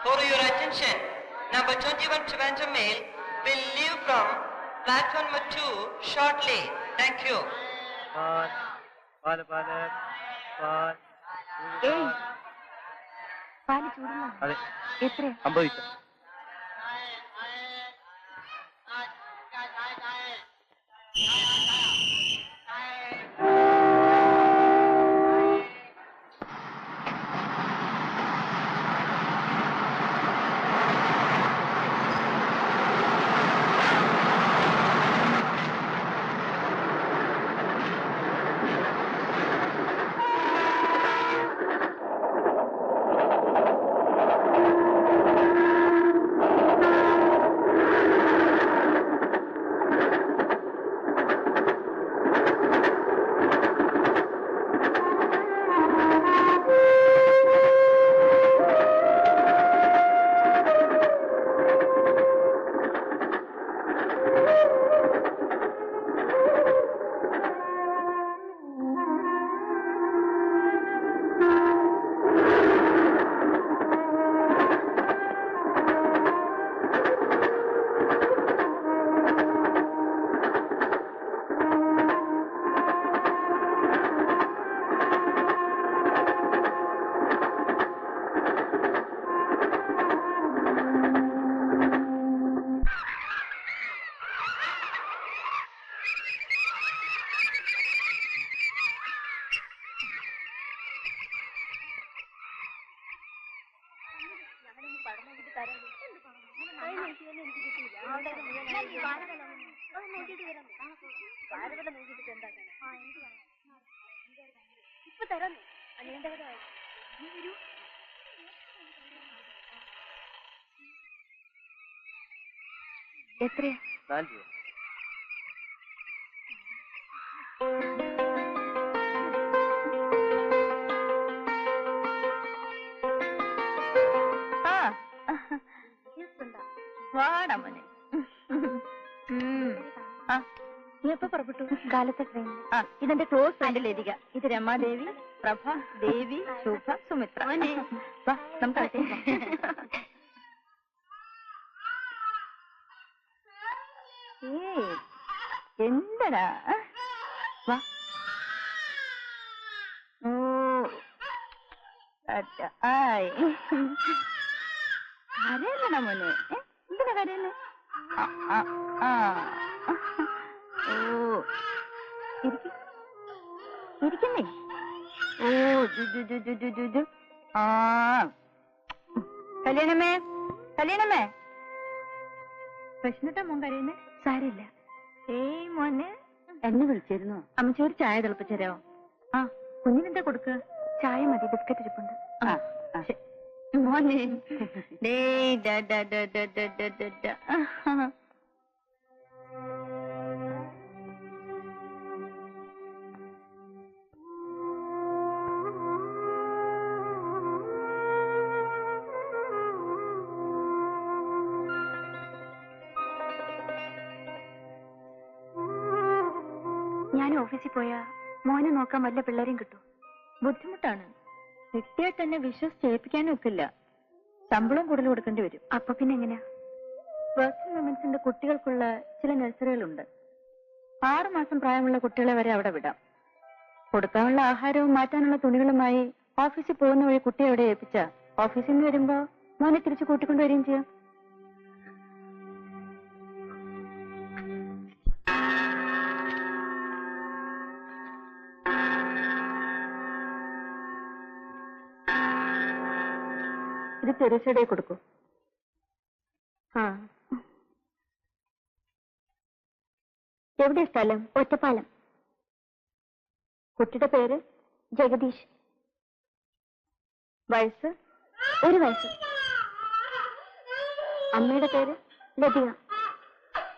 For your attention, number 21 Trivandrum Mail will leave from platform number 2 shortly. Thank you. പാല് ചൂടുന്ന എത്രയാ? 50 പൈസ. എത്രയാ? 4 രൂപ. വാടമനെ നീ എപ്പോ പുറപ്പെട്ടു? കാലത്തെ ട്രെയിൻ. ഇതെന്റെ ക്ലോസ് ഫ്രണ്ട് ലതിക. ഇത് രമാദേവി, പ്രഭ, ദേവി, ശോഭ, സുമിത്ര. നമുക്ക് എന്തടാ? വാ. ഓ കരയല്ലണ മോനെ. എന്തിനാ കരയുന്നേ? ഓ ഇരിക്കുന്നേ. ഓ കല്യാണമേ കല്യാണമേ. പ്രശ്നട്ടാ മോൻ കരയുന്നേ? സാരില്ല. ഏയ് മോനെ എന്നെ വിളിച്ചിരുന്നോ? അമ്മച്ചി ഒരു ചായ തിളപ്പിച്ചരോ? കുഞ്ഞിനെന്താ കൊടുക്കുക? ചായ മതി, ബിസ്ക്കറ്റ് ഇരിപ്പുണ്ട്. മോനെ ഞാൻ ഓഫീസിൽ പോയാ മോനെ നോക്കാൻ വല്ല പിള്ളേരെയും കിട്ടും. ബുദ്ധിമുട്ടാണ്. കിട്ടിയാൽ തന്നെ വിശ്വസിച്ച് ചെയ്യിപ്പിക്കാനും ഒക്കില്ല. ശമ്പളം കൂടുതൽ കൊടുക്കേണ്ടി വരും. അപ്പൊ പിന്നെ എങ്ങനെയാ? വർക്കിംഗ് വിമൻസിന്റെ കുട്ടികൾക്കുള്ള ചില നഴ്സറികളുണ്ട്. 6 മാസം പ്രായമുള്ള കുട്ടികളെ വരെ അവിടെ വിടാം. കൊടുക്കാനുള്ള ആഹാരവും മാറ്റാനുള്ള തുണികളുമായി ഓഫീസിൽ പോകുന്ന വഴി കുട്ടിയെ അവിടെ ഏൽപ്പിച്ച ഓഫീസിൽ നിന്ന് വരുമ്പോ മോനെ തിരിച്ചു കൂട്ടിക്കൊണ്ടുവരികയും ചെയ്യാം. ഇത് തെരേസയുടെ കൊടുക്കൂ. എവിടെ സ്ഥലം? ഒറ്റപ്പാലം. കുട്ടിയുടെ പേര് ജഗദീഷ്. വയസ്സ്? 1 വയസ്സ്. അമ്മയുടെ പേര് ലതിക.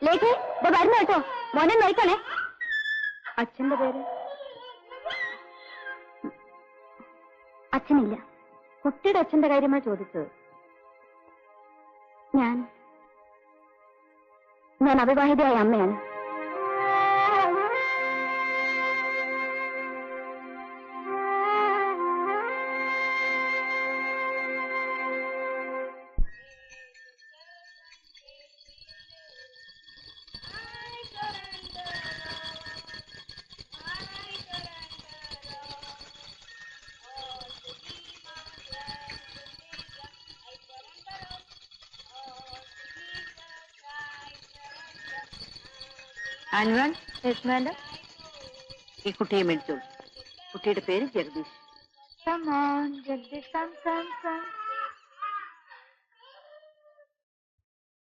ലേഖ വരുന്ന കേട്ടോ, മോനെ നോക്കണേ. അച്ഛന്റെ പേര്? അച്ഛനില്ല. കുട്ടിയുടെ അച്ഛന്റെ കാര്യമാണ് ചോദിച്ചത്. ഞാൻ അവിവാഹിതയായ അമ്മയാണ്. അൻവൻ യെസ് മാഡം. ഈ കുട്ടിയെ മേടിച്ചോളൂ. കുട്ടിയുടെ പേര് Jagdish. Come on, Jagdish, come.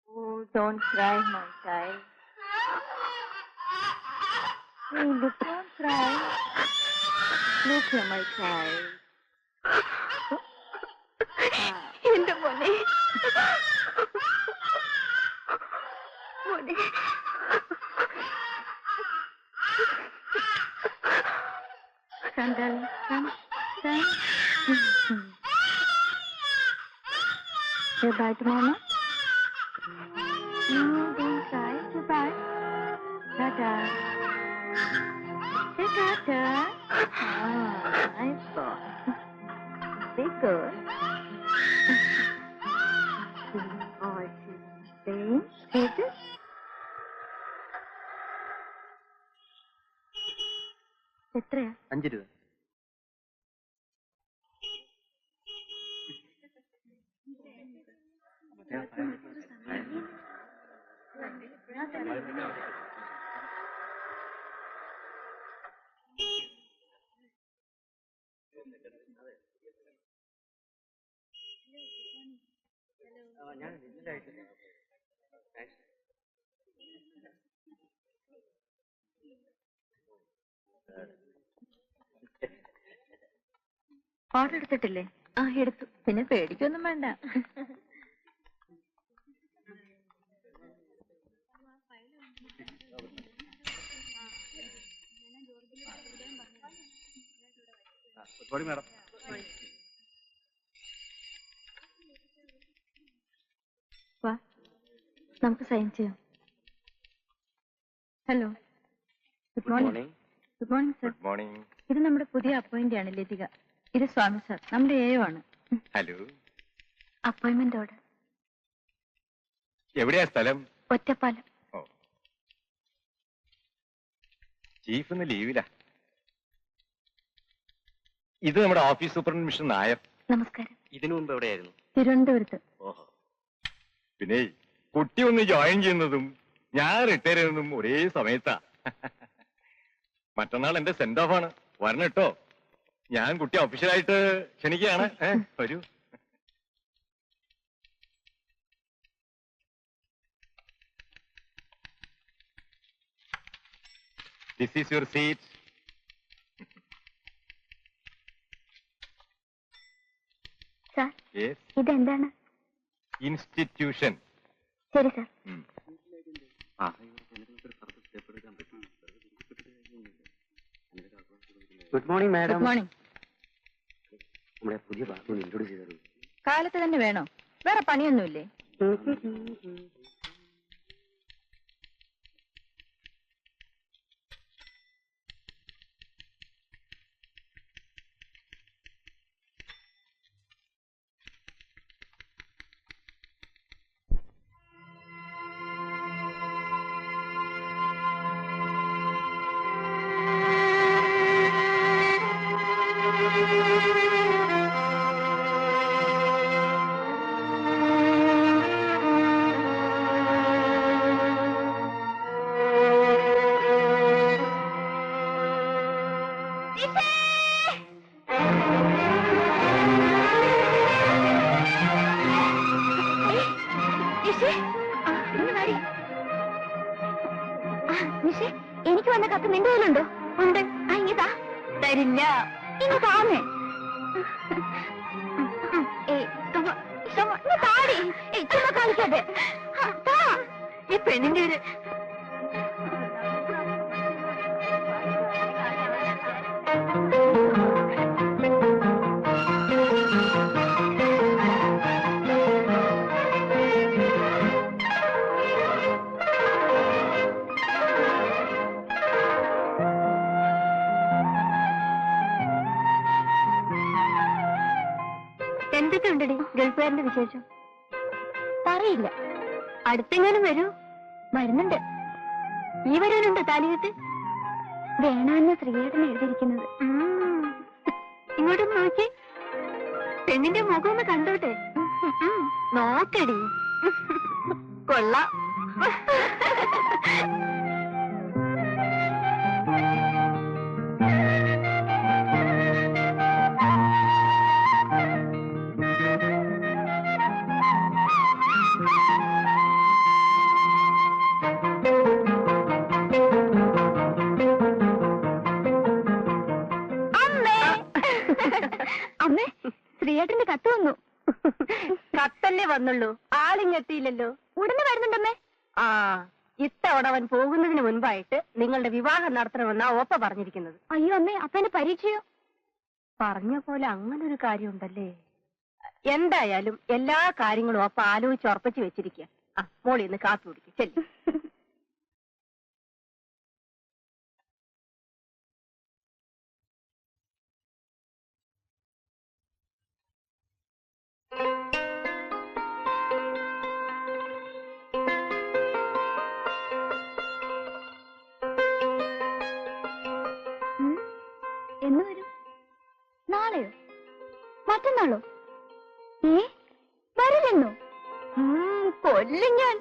Oh, don't cry, my child. Hey, look, don't cry. Look here, my child. എന്റെ മോനെ മോനെ Sandal, come. Say bye to Mama. No, don't cry. Say bye. Tata. Say Tata. Nice boy. Be good. All same. Say this. എത്രയാ? 5 രൂപ. Order എടുത്തിട്ടില്ലേ? ആ എടുത്തു. പിന്നെ പേടിക്കൊന്നും വേണ്ട. മാഡം വാ, നമുക്ക് സൈൻ ചെയ്യാം. Hello, good morning. Good morning sir. Good morning. ഇത് നമ്മുടെ പുതിയ അപ്പോയിന്റ് ആണ് ലതിക. ഇത് സ്വാമി സാർ, നമ്മുടെ ഏയോ ആണ്. ഹലോ. Appointment order. എവിടെയാ സ്ഥലം? ഒറ്റപ്പാലം. ഓ, ചീഫ് ഇന്ന് ലീവിലാ. ഇത് നമ്മുടെ ഓഫീസ് സൂപ്രണ്ട് മിസ്റ്റർ നായർ. നമസ്കാരം. ഇതിനു മുമ്പ് എവിടെയായിരുന്നു? തിരുവനന്തപുരത്ത്. ഓഹോ. പിന്നെ കുട്ടി ഒന്ന് ജോയിൻ ചെയ്യുന്നതും ഞാൻ റിട്ടയർ ചെയ്യുന്നതും ഒരേ സമയത്താ. മറ്റന്നാൾ എന്റെ സെന്റ് ഓഫ് ആണ്, വരണം കേട്ടോ. ഞാൻ കുട്ടി ഒഫീഷ്യലായിട്ട് ക്ഷണിക്കുകയാണ്. വരൂ. This is your seat. Sir, yes. ഇതെന്താണ്? ഇൻസ്റ്റിറ്റ്യൂഷൻ. ശരി sir. Good morning madam. Good morning. നമ്മുടെ പുതിയ ബാത്റൂം ഇൻട്രോഡ്യൂസ് ചെയ്തു. കാലത്ത് തന്നെ വേണോ? വേറെ പണിയൊന്നുമില്ലേ? എനിക്ക് വന്ന കത്ത് നിന്റെ കയ്യിലുണ്ടോ? ഉണ്ട്. ഇങ്ങതാ. തരില്ല. ഇങ്ങ് താന്നേ. താടി ചുമ്മാ കാണിക്കാതെ. ഈ പെണ്ണിന്റെ ഒരു എന്തൊക്കെ ഉണ്ടടി ഗൾഫുകാരന്റെ വിശേഷം? പറയില്ല. അടുത്തെങ്ങാനും വരൂ? വരുന്നുണ്ട്. ഈ വരാനുണ്ടോ താലികെട്ട്? വേണമെന്ന് ശ്രീയേട്ടൻ എഴുതിയിരിക്കുന്നത്. ഇങ്ങോട്ടൊന്ന് നോക്കി. പെണ്ണിന്റെ മുഖം ഒന്ന് കണ്ടോട്ടെ. നോക്കടി. കൊള്ളാം. വന്നുള്ളൂ? ആളിങ്ങെത്തിയില്ലല്ലോ. ഉടനെ വരുന്നുണ്ടമ്മേ. ആ, ഇത്തവണ അവൻ പോകുന്നതിന് മുൻപായിട്ട് നിങ്ങളുടെ വിവാഹം നടത്തണമെന്നാ ഓപ്പ പറഞ്ഞിരിക്കുന്നത്. അയ്യോ അമ്മേ, അപ്പന്റെ പരീക്ഷയോ? പറഞ്ഞ പോലെ അങ്ങനൊരു കാര്യമുണ്ടല്ലേ. എന്തായാലും എല്ലാ കാര്യങ്ങളും ഓപ്പ ആലോചിച്ച് ഉറപ്പിച്ച് വെച്ചിരിക്കുക. ആ, മോളി ഇന്ന് കാപ്പി കുടിക്കും. ചെല്ലു. എന്ന് വരും? നാളെയോ മറ്റന്നാളോ? വരില്ലെന്നോ? കൊല്ലും ഞാൻ.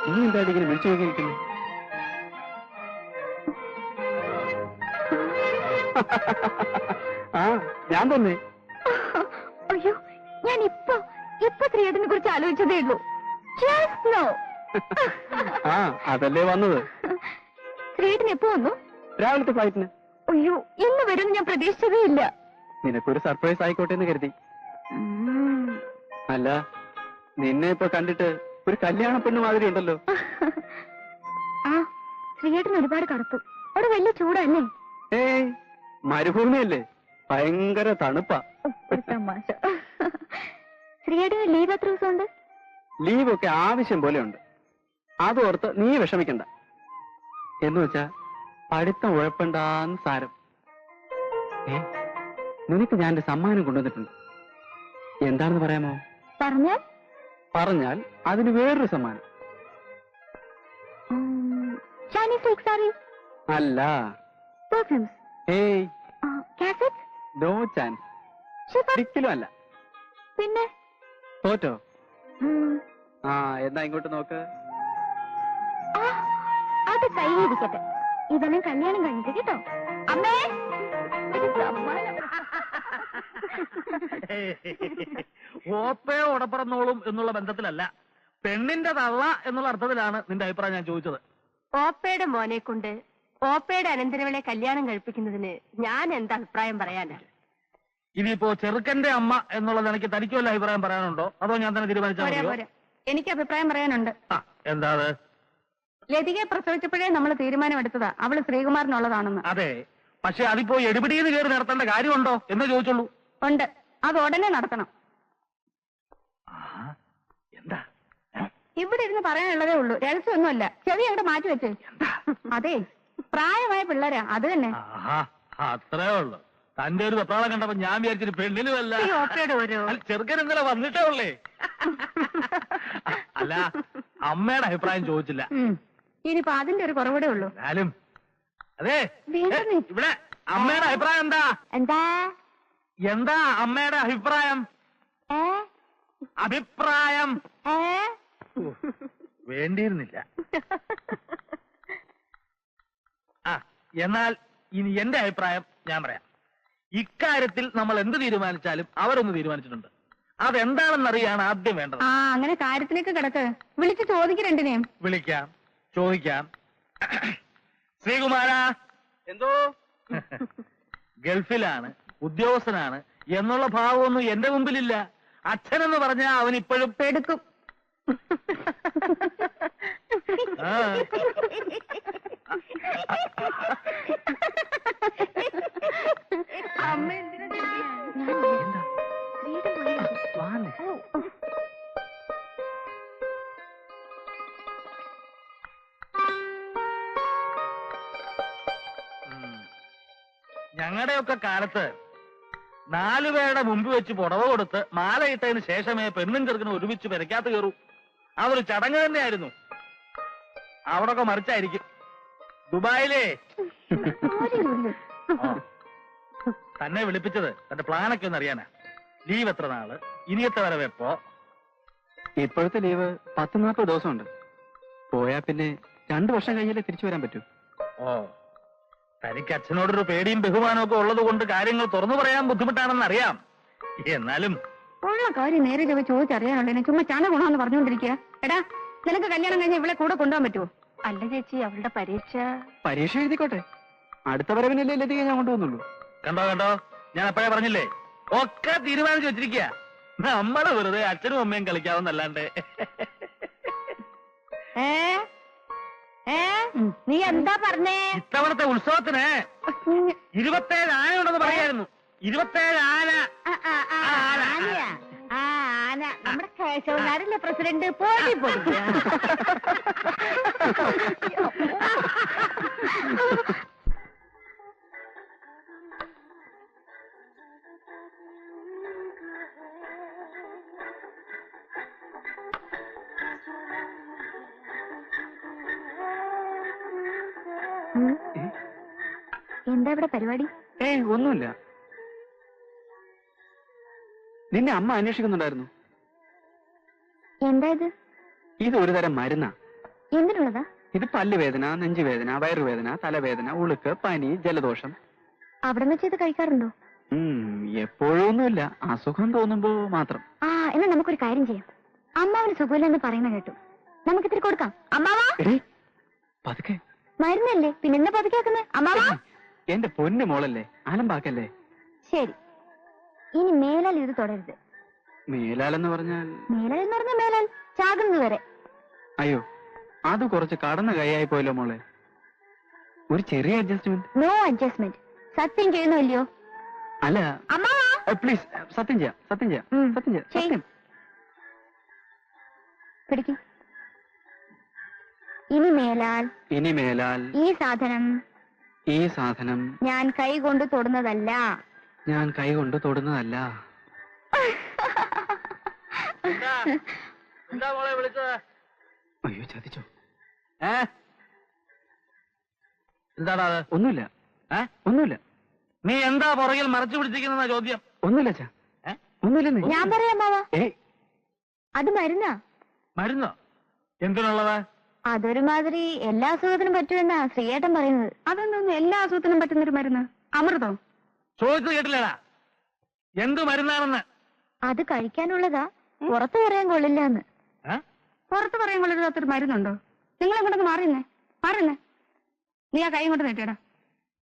നീ എന്തായിട്ട് ഇങ്ങനെ വിളിച്ചു നോക്കിയിരിക്കുന്നു? ആ ഞാൻ തന്നെ. അയ്യോ, ഞാൻ ഇപ്പൊ ശ്രീയേട്ടനെ കുറിച്ച് ആലോചിച്ചതേ ഉള്ളൂ. Just now. ആ അതല്ലേ വന്നത്. ശ്രീയേട്ടൻ എപ്പോ വന്നു? രാവിലത്തെ ഫ്ലൈറ്റിന്. അയ്യോ, ഇന്ന് വരും ഞാൻ പ്രതീക്ഷിച്ചതേ ഇല്ല. നിനക്കൊരു സർപ്രൈസ് ആയിക്കോട്ടെ എന്ന് കരുതി. അല്ല, നിന്നെ ഇപ്പൊ കണ്ടിട്ട് ഒരു കല്യാണ പെണ്ണ് മാതിരി ഉണ്ടല്ലോ. ആ, ശ്രീയേട്ടൻ ഒരുപാട് കറുത്തു. അവിടെ വലിയ ചൂടല്ലേ? ഏയ്, മരുഭൂമിയല്ലേ, ഭയങ്കര തണുപ്പാ. ഒരു തമാശ. ശ്രീയേട്ടന് ലീവ് എത്ര ദിവസമുണ്ട്? ലീവൊക്കെ ആവശ്യം പോലെ ഉണ്ട്. അതോർത്ത് നീ വിഷമിക്കണ്ട. എന്ന് വെച്ചാ പഠിത്തം ഉഴപ്പണ്ടാന്ന് സാരം. നിനക്ക് ഞാൻ എന്റെ സമ്മാനം കൊണ്ടുവന്നിട്ടുണ്ട്. എന്താണെന്ന് പറയാമോ? പറഞ്ഞാൽ അതിന് വേറൊരു സമ്മാനം. അല്ല, ഏയ് നോ ചാൻസ്. ഒരിക്കലും അല്ല. പിന്നെ തോറ്റോ? ആ എന്നാ ഇങ്ങോട്ട് നോക്ക്. അത് കയ്യിരിക്കട്ടെ. ഇതെല്ലാം കല്യാണം കഴിഞ്ഞിട്ട് കേട്ടോ. അമ്മേ, ഒരു സമ്മാനം. ഓപ്പയോ ഉടപ്പറന്നോളും എന്നുള്ള ബന്ധത്തിലല്ല, പെണ്ണിന്റെ തള്ള എന്നുള്ള അർത്ഥത്തിലാണ് നിന്റെ അഭിപ്രായം ഞാൻ ചോദിച്ചത്. ഓപ്പയുടെ മോനെ കൊണ്ട് ഓപ്പയുടെ അനന്തരവളെ കല്യാണം കഴിപ്പിക്കുന്നതിന് ഞാൻ എന്താ അഭിപ്രായം പറയാനാ? ഇനിയിപ്പോ ചെറുക്കന്റെ അമ്മ എന്നുള്ളത് എനിക്ക് തനിക്ക് വല്ല അഭിപ്രായം പറയാനുണ്ടോ, അതോ ഞാൻ തന്നെ തീരുമാനിച്ചാൽ മതിയോ? എനിക്ക് അഭിപ്രായം പറയാനുണ്ട്. എന്താ? ലതികയെ പ്രസവിച്ചപ്പോഴേ നമ്മൾ തീരുമാനമെടുത്തതാ അവള് ശ്രീകുമാരനുള്ളതാണെന്ന്. അതെ, പക്ഷെ അതിപ്പോ എടുപിടിയിൽ കയറി നടത്തേണ്ട കാര്യമുണ്ടോ എന്ന് ചോദിച്ചുള്ളൂ. ഉണ്ട്, അത് ഉടനെ നടത്തണം. എന്താ ഇവിടെ ഇരുന്ന് പറയാനുള്ളതേ ഉള്ളൂ, രഹസ്യമൊന്നുമല്ല. ചെവി അങ്ങോട്ട് മാറ്റി വെച്ചേ. അതെ, പ്രായമായ പിള്ളേരാ, അത് തന്നെ. അത്രേ ഉള്ളു. തന്റെ ഒരു വെപ്രാളം കണ്ടപ്പോ ഞാൻ വിചാരിച്ചിട്ട് പെണ്ണിനുമല്ല, ചെറുക്കൻ ഇന്നലെ വന്നിട്ടേ ഉള്ളേ. അല്ല, അമ്മയുടെ അഭിപ്രായം ചോദിച്ചില്ല. ഇനിയിപ്പോ അതിന്റെ ഒരു കുറവൂടെ ഉള്ളൂ. എന്നാലും അതെ, ഇവിടെ അമ്മയുടെ അഭിപ്രായം എന്താ? എന്താ അമ്മയുടെ അഭിപ്രായം? അഭിപ്രായം വേണ്ടിയിരുന്നില്ല. എന്നാൽ ഇനി എന്റെ അഭിപ്രായം ഞാൻ പറയാം. ഇക്കാര്യത്തിൽ നമ്മൾ എന്ത് തീരുമാനിച്ചാലും അവരൊന്ന് തീരുമാനിച്ചിട്ടുണ്ട്. അതെന്താണെന്നറിയാണ് ആദ്യം വേണ്ടത്. അങ്ങനെ കാര്യത്തിലേക്ക് കിടക്ക്. വിളിച്ച് ചോദിക്കരണ്ടിനെയും. വിളിക്കാം, ചോദിക്കാം. ശ്രീകുമാര, എന്തോ ഗൾഫിലാണ്, ഉദ്യോഗസ്ഥനാണ് എന്നുള്ള ഭാവമൊന്നും എന്റെ മുമ്പിലില്ല. അച്ഛനെന്ന് പറഞ്ഞാൽ അവൻ ഇപ്പോഴും എടുക്കും. അമ്മ എന്തിനാ ഞങ്ങളുടെയൊക്കെ കാലത്ത് 4 പേരുടെ മുമ്പ് വെച്ച് പുടവ കൊടുത്ത് മാല ഇട്ടതിന് ശേഷമേ പെണ്ണും ചെറുക്കനും ഒരുമിച്ച് പെരക്കാത്ത കയറൂ. അതൊരു ചടങ്ങ് തന്നെയായിരുന്നു. അവിടൊക്കെ മറിച്ചായിരിക്കും. ദുബായിലേ തന്നെ വിളിപ്പിച്ചത് തന്റെ പ്ലാനൊക്കെ ഒന്ന് അറിയാനാ. ലീവ് എത്ര നാള്, ഇനിയത്തെ വരവ് എപ്പോ? ഇപ്പോഴത്തെ ലീവ് 10-40 ദിവസമുണ്ട്. പോയാ പിന്നെ 2 വർഷം കഴിഞ്ഞാലേ തിരിച്ചു വരാൻ പറ്റൂ. തനിക്ക് അച്ഛനോടൊരു പേടിയും ബഹുമാനവും ഒക്കെ ഉള്ളത് കൊണ്ട് കാര്യങ്ങൾ തുറന്നു പറയാൻ ബുദ്ധിമുട്ടാണെന്ന് അറിയാം. എന്നാലും ഉള്ള കാര്യം നേരെ ചോദിച്ചറിയാനുള്ളതിനെ ചുമ്മാ ചാണ ഗുണമെന്ന് പറഞ്ഞുകൊണ്ടിരിക്കുക. എടാ, നിനക്ക് കല്യാണം കഴിഞ്ഞാൽ ഇവിടെ കൂടെ കൊണ്ടുപോകാൻ പറ്റുമോ? അല്ല ചേച്ചി, അവളുടെ പരീക്ഷ എഴുതിക്കോട്ടെ. അടുത്ത വരവിനല്ലേ ലതിക ഞാൻ കൊണ്ടുവന്നുള്ളൂ. കണ്ടോ, ഞാൻ അപ്പോഴേ പറഞ്ഞില്ലേ, ഒക്കെ തീരുമാനിച്ചു വെച്ചിരിക്കുക. നമ്മള് വെറുതെ അച്ഛനും അമ്മയും കളിക്കാവുന്നല്ലാണ്ട്. നീ എന്താ പറഞ്ഞേ? ഇത്തവണത്തെ ഉത്സവത്തിന് 27 ആന ഉണ്ടെന്ന് പറയായിരുന്നു. 27 ആന. ആന നമ്മുടെ കേശവനാരല്ലേ പ്രസിഡന്റ്? പോടി പോടി. എന്താ ഇവിടെ പരിപാടി? ഒന്നുമില്ല. നിന്നെ അമ്മ അന്വേഷിക്കുന്നുണ്ടായിരുന്നു. എന്താ ഇത്? ഇത് ഒരു തരം മരുന്നാ. എന്തിനുള്ളതാ? ഇത് പല്ലുവേദന, നെഞ്ചുവേദന, വയറുവേദന, തലവേദന, ഉളുക്ക്, പനി, ജലദോഷം. അവിടെ വെച്ച് ഇത് കഴിക്കാറുണ്ടോ? എപ്പോഴൊന്നുമില്ല, അസുഖം തോന്നുമ്പോ മാത്രം. ആ, എന്നാ നമുക്കൊരു കാര്യം ചെയ്യാം. അമ്മാവന് സുഖമില്ലെന്ന് പറയുന്ന കേട്ടു. നമുക്ക് ഇത്തിരി കൊടുക്കാം. അമ്മാവാ, പതുക്കെ. മരുന്നല്ലേ, പിന്നെന്താ പതുക്കാക്കുന്നത്? അമ്മാവാ, എന്റെ പൊന്നു മോളല്ലേ, അലമ്പാക്കല്ലേ. ശരി, ഇനി മേലാൽ ഇത് തുടരുത്. മേലാലെന്ന് പറഞ്ഞാൽ? മേലാൽ എന്ന് പറഞ്ഞാൽ മേലാൽ ചാകുന്നത് വരെ. അയ്യോ, അത് കുറച്ച് കടന്ന കൈയായി പോയല്ലോ മോളെ. ഒരു ചെറിയ അഡ്ജസ്റ്റ്മെന്റ്. No adjustment. സത്യം ചെയ്യുന്നോ ഇല്ലയോ? അല്ല, അമ്മാവാ പ്ലീസ്, സത്യം ചെയ്യാം, സത്യം ചെയ്യാം, സത്യം ചെയ്യാം, സത്യം. പിടിക്കും. ഇനി മേലാൽ ഈ സാധനം ഞാൻ കൈ കൊണ്ട് തൊടുന്നതല്ല. എന്താ മോളെ വിളിച്ചത്? അയ്യോ, ചതിച്ചോ? എന്താടാ അത്? ഒന്നുമില്ല. നീ എന്താ പുറകിൽ മറച്ചു പിടിച്ചിരിക്കുന്ന ചോദ്യം? ഒന്നുമില്ല അച്ഛാ, ഒന്നുമില്ലെന്നേ. ഞാൻ പറയാം അമ്മാവാ, അത് മരുന്നാ. മരുന്നോ? എന്തിനുള്ളതാ? അതൊരുമാതിരി എല്ലാ അസുഖത്തിനും പറ്റുമെന്നാ ശ്രീയേട്ടൻ പറയുന്നത്. അതൊന്നും എല്ലാ അസുഖത്തിനും പറ്റുന്നൊരു മരുന്ന്. അമൃതോ? ചോദിച്ചു കേട്ടില്ലടാ, എന്ത് മരുന്നാണെന്ന്. അത് കഴിക്കാനുള്ളതാ, പുറത്തു പറയാൻ കൊള്ളില്ല എന്ന്. പുറത്ത് പറയാൻ കൊള്ളില്ലാത്തൊരു മരുന്നുണ്ടോ? നിങ്ങൾ ഇങ്ങോട്ടൊന്ന് മാറിയുന്നേ. നീ ആ കൈ ഇങ്ങോട്ട് നീട്ടിയടാ.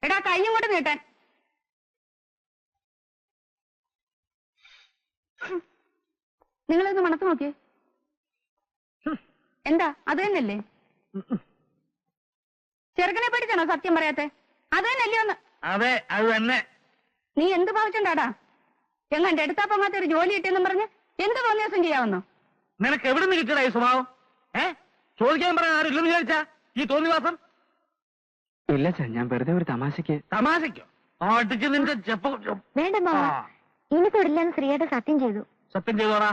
എടാ, കൈ ഇങ്ങോട്ട് നീട്ടാൻ. നിങ്ങളൊന്ന് മണത്ത് നോക്കിയേ. എന്താ, അത് തന്നെയല്ലേ? ചെറുക്കനെ പേടിച്ചാണോ സത്യം പറയാത്തെ? അത് തന്നെയല്ലേ ഒന്ന്? അതെ, അത് തന്നെ. നീ എന്ത് ഭാവിച്ചുണ്ടാടാ? എങ്ങാണ്ട് എടുത്താ പൊങ്ങാത്ത ഒരു ജോലി കിട്ടിയെന്നും പറഞ്ഞ് എന്ത് തോന്നിയ ദിവസം ചെയ്യാവുന്നോ? നിനക്ക് എവിടെ നിന്ന് കിട്ടിയടാ ഈ സ്വഭാവം? ചോദിക്കാൻ പറയാൻ ആരില്ലെന്ന് വിചാരിച്ചാ ഈ തോന്നിവാസം? ഇല്ല ചാ, ഞാൻ വെറുതെ ഒരു തമാശക്ക്. തമാശക്കോ? അടിച്ച് നിന്റെ വേണ്ട മാവ, ഇനി തൊടില്ലെന്ന് ശ്രീയേട്ടൻ സത്യം ചെയ്തു. സത്യം ചെയ്തോടാ.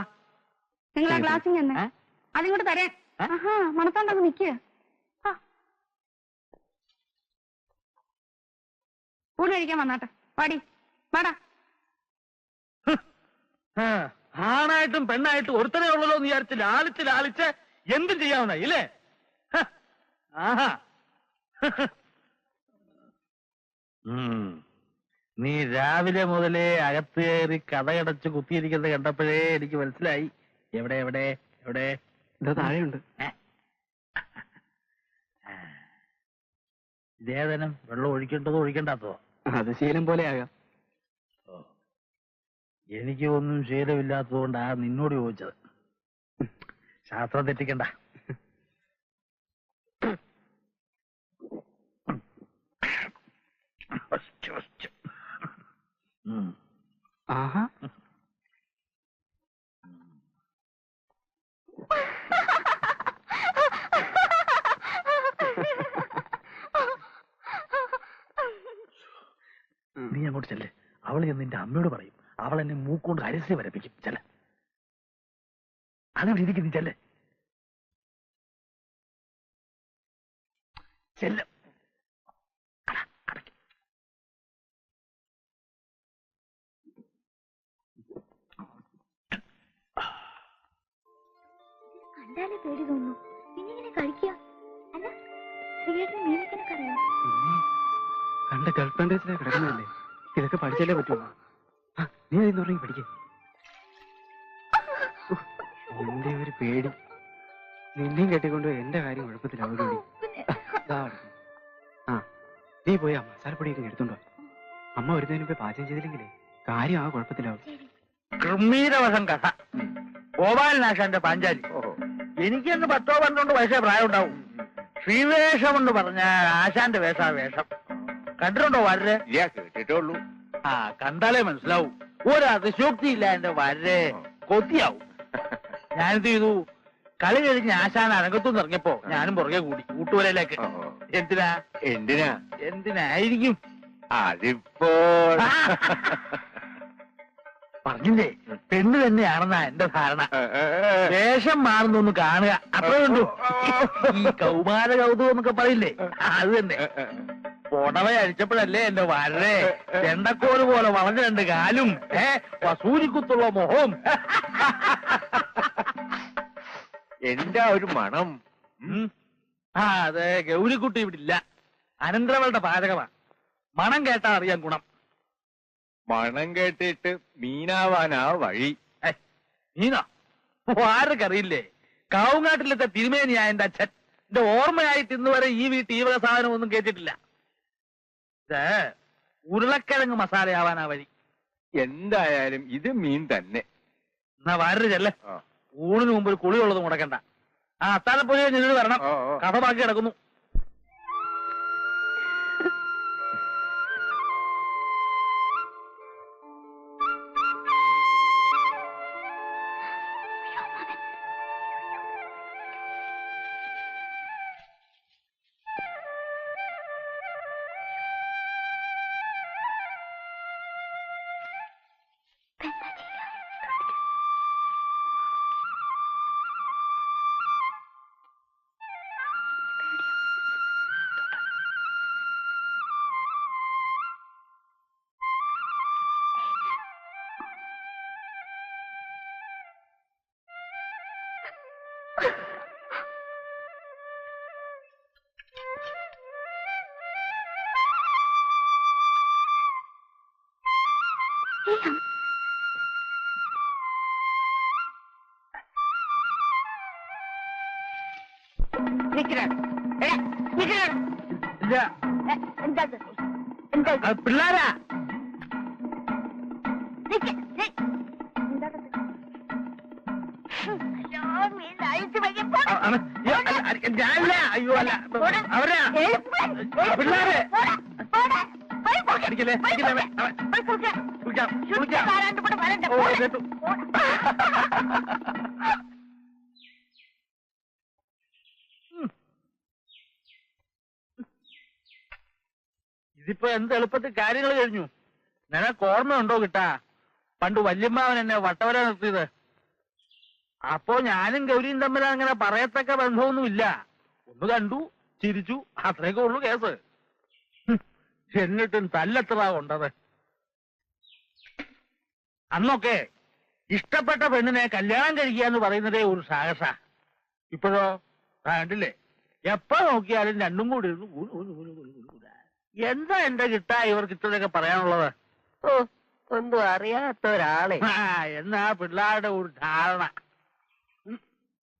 നിങ്ങൾ ആ ഗ്ലാസ്സിൽ ചെന്ന് അതിങ്ങോട്ട് തരാൻ. മണത്തോണ്ടൊന്ന് നിൽക്കുക. ഊണ് കഴിക്കാൻ വന്നാട്ടെ. വാടാ. ആണായിട്ടും പെണ്ണായിട്ടും ഒരുത്തനെ ഉള്ളല്ലോ എന്ന് വിചാരിച്ച് ലാളിച്ച് എന്തും ചെയ്യാവുന്ന ഇല്ലേ? ആഹാ, നീ രാവിലെ മുതലേ അകത്ത് കയറി കഥയടച്ച് കുത്തിയിരിക്കുന്നത് കണ്ടപ്പോഴേ എനിക്ക് മനസ്സിലായി. എവിടെ ഇതാ താഴെയുണ്ട്. ലേദനം വെള്ളം ഒഴിക്കേണ്ടതോ ഒഴിക്കേണ്ടാത്തതോ? അത് ശീലം പോലെ ആകാം. എനിക്ക് ഒന്നും ശീലമില്ലാത്തതുകൊണ്ടാ നിന്നോട് ചോദിച്ചത്. ശാസ്ത്രം തെറ്റിക്കണ്ട. ആഹാ, നീ അങ്ങോട്ട് ചെല്ലേ. അവൾ ചെന്ന് നിന്റെ അമ്മയോട് പറയും. അവൾ എന്നെ മൂക്കൊണ്ട് അരിசி വരപ്പിക്കും. ചെല്ല, അങ്ങനെ ഇരിക്കും. നീ ചെല്ലേ. കണ്ടാലേ പേടി തോന്നുന്നു. പിന്നെ ഇങ്ങനെ കഴിക്കുക. അല്ല, ശ്രീയേട്ടന് മീനൊക്കെ അറിയാം. പിന്നെ കണ്ട ഗൾഫ് കൺട്രീസിലേക്ക് കിടക്കുന്നതല്ലേ, ഇതൊക്കെ പഠിച്ചാലേ പറ്റുള്ളൂ. നീ അതിന്ന് പറഞ്ഞ് പഠിക്കേ. എന്റെ ഒരു പേടി. നിന്നെയും കെട്ടിക്കൊണ്ട് എന്റെ കാര്യം കുഴപ്പത്തിലാവൂടി. നീ പോയി മസാലപ്പൊടിയൊക്കെ എടുത്തോണ്ടോ. അമ്മ വരുന്നതിന് മുമ്പേ പാചകം ചെയ്തില്ലെങ്കിലേ കാര്യം ആ കുഴപ്പത്തിലാവും. ഗംഭീരവശം കഥ. ഗോപാലനാശാന്റെ പാഞ്ചാലി. എനിക്ക് എന്ന് 10-12 വയസ്സേ പ്രായം ഉണ്ടാവും. ശ്രീവേഷം എന്ന് പറഞ്ഞ ആശാന്റെ വേഷം കണ്ടിട്ടുണ്ടോ? വരരെ കേട്ടിട്ടുള്ളൂ. കണ്ടാലേ മനസ്സിലാവും. ഒരു അതിശോക്തിയില്ല എന്റെ വരരെ. കൊത്തിയാവും. ഞാനെന്ത് ചെയ്തു? കളി കഴിഞ്ഞ് ആശാൻ അരങ്ങത്തുനിന്ന് ഇറങ്ങിയപ്പോ ഞാനും പുറകെ കൂടി കൂട്ടുവരയിലേക്ക്. എന്തിനായിരിക്കും? അതിപ്പോൾ പറഞ്ഞില്ലേ, പെണ്ണ് തന്നെയാണെന്നാ എന്റെ ധാരണ. വേഷം മാറുന്നൊന്ന് കാണുക, അത്രേ ഉള്ളൂ. ഈ കൗമാര കൗതുകം എന്നൊക്കെ പറയില്ലേ, അത് തന്നെ. പുടവ അഴിച്ചപ്പോഴല്ലേ എന്റെ വരരെ ചെണ്ടക്കോല് പോലെ വളഞ്ഞ 2 കാലും വസൂരിക്കുത്തുള്ള മുഖവും. എന്താ ഒരു മണം. അതെ, ഗൗരിക്കുട്ടി ഇവിടെ ഇല്ല. അനന്തരവളുടെ പാചകമാ. മണം കേട്ടാ അറിയാൻ ഗുണം. മണം കേട്ടിട്ട് മീനാവാനാ വഴി. മീനോ? ആർക്കറിയില്ലേ? കാവുങ്ങാട്ടിലത്തെ തിരുമേനിയാ എന്റെ അച്ഛൻ. എന്റെ ഓർമ്മയായിട്ട് ഇന്ന് വരെ ഈ വീട്ടിൽ ഈ വക സാധനം ഒന്നും കേട്ടിട്ടില്ല. ഇത് ഉരുളക്കിഴങ്ങ് മസാലയാവാനാ വഴി. എന്തായാലും ഇത് മീൻ തന്നെ. എന്നാ വാരരുതല്ലേ, ഊണിന് മുമ്പ് ഒരു കുളിയുള്ളത് മുടക്കണ്ട. ആ അത്താഴപ്പുഴ നിന്നോട് വരണം. കഥ ബാക്കി കിടക്കുന്നു. പിള്ളേരാ ഞാനില്ല. അയ്യോ അല്ല, അവരാ പിള്ളേരെ. അടിക്കല്ലേ, അടിക്കല്ലേ. കുളിക്കാം, കുളിക്കാം. ഓ കേട്ടു. ഇതിപ്പോ എന്ത് എളുപ്പത്തിൽ കാര്യങ്ങൾ കഴിഞ്ഞു. നിനക്ക് ഓർമ്മയുണ്ടോ കിട്ടാ, പണ്ട് വല്യമ്മാവൻ എന്നെ വട്ടവര നിർത്തിയത്? അപ്പോ ഞാനും ഗൗരിയും തമ്മിൽ അങ്ങനെ പറയത്തക്ക ബന്ധമൊന്നുമില്ല. ഒന്ന് കണ്ടു, ചിരിച്ചു, അത്രയൊക്കെ ഉള്ളു കേസ്. എന്നിട്ടും തല്ലെത്ര കൊണ്ടത്. അന്നൊക്കെ ഇഷ്ടപ്പെട്ട പെണ്ണിനെ കല്യാണം കഴിക്കുക എന്ന് പറയുന്നതേ ഒരു സാഹസ. ഇപ്പോഴോ കണ്ടില്ലേ, എപ്പോ നോക്കിയാലും രണ്ടും കൂടി എന്താ എന്റെ കിട്ടാ ഇവർക്ക് ഇത്രയൊക്കെ പറയാനുള്ളത്? ഒന്നും അറിയാത്തൊരാളെ. എന്നാ പിള്ളേരുടെ ഒരു ധാരണ.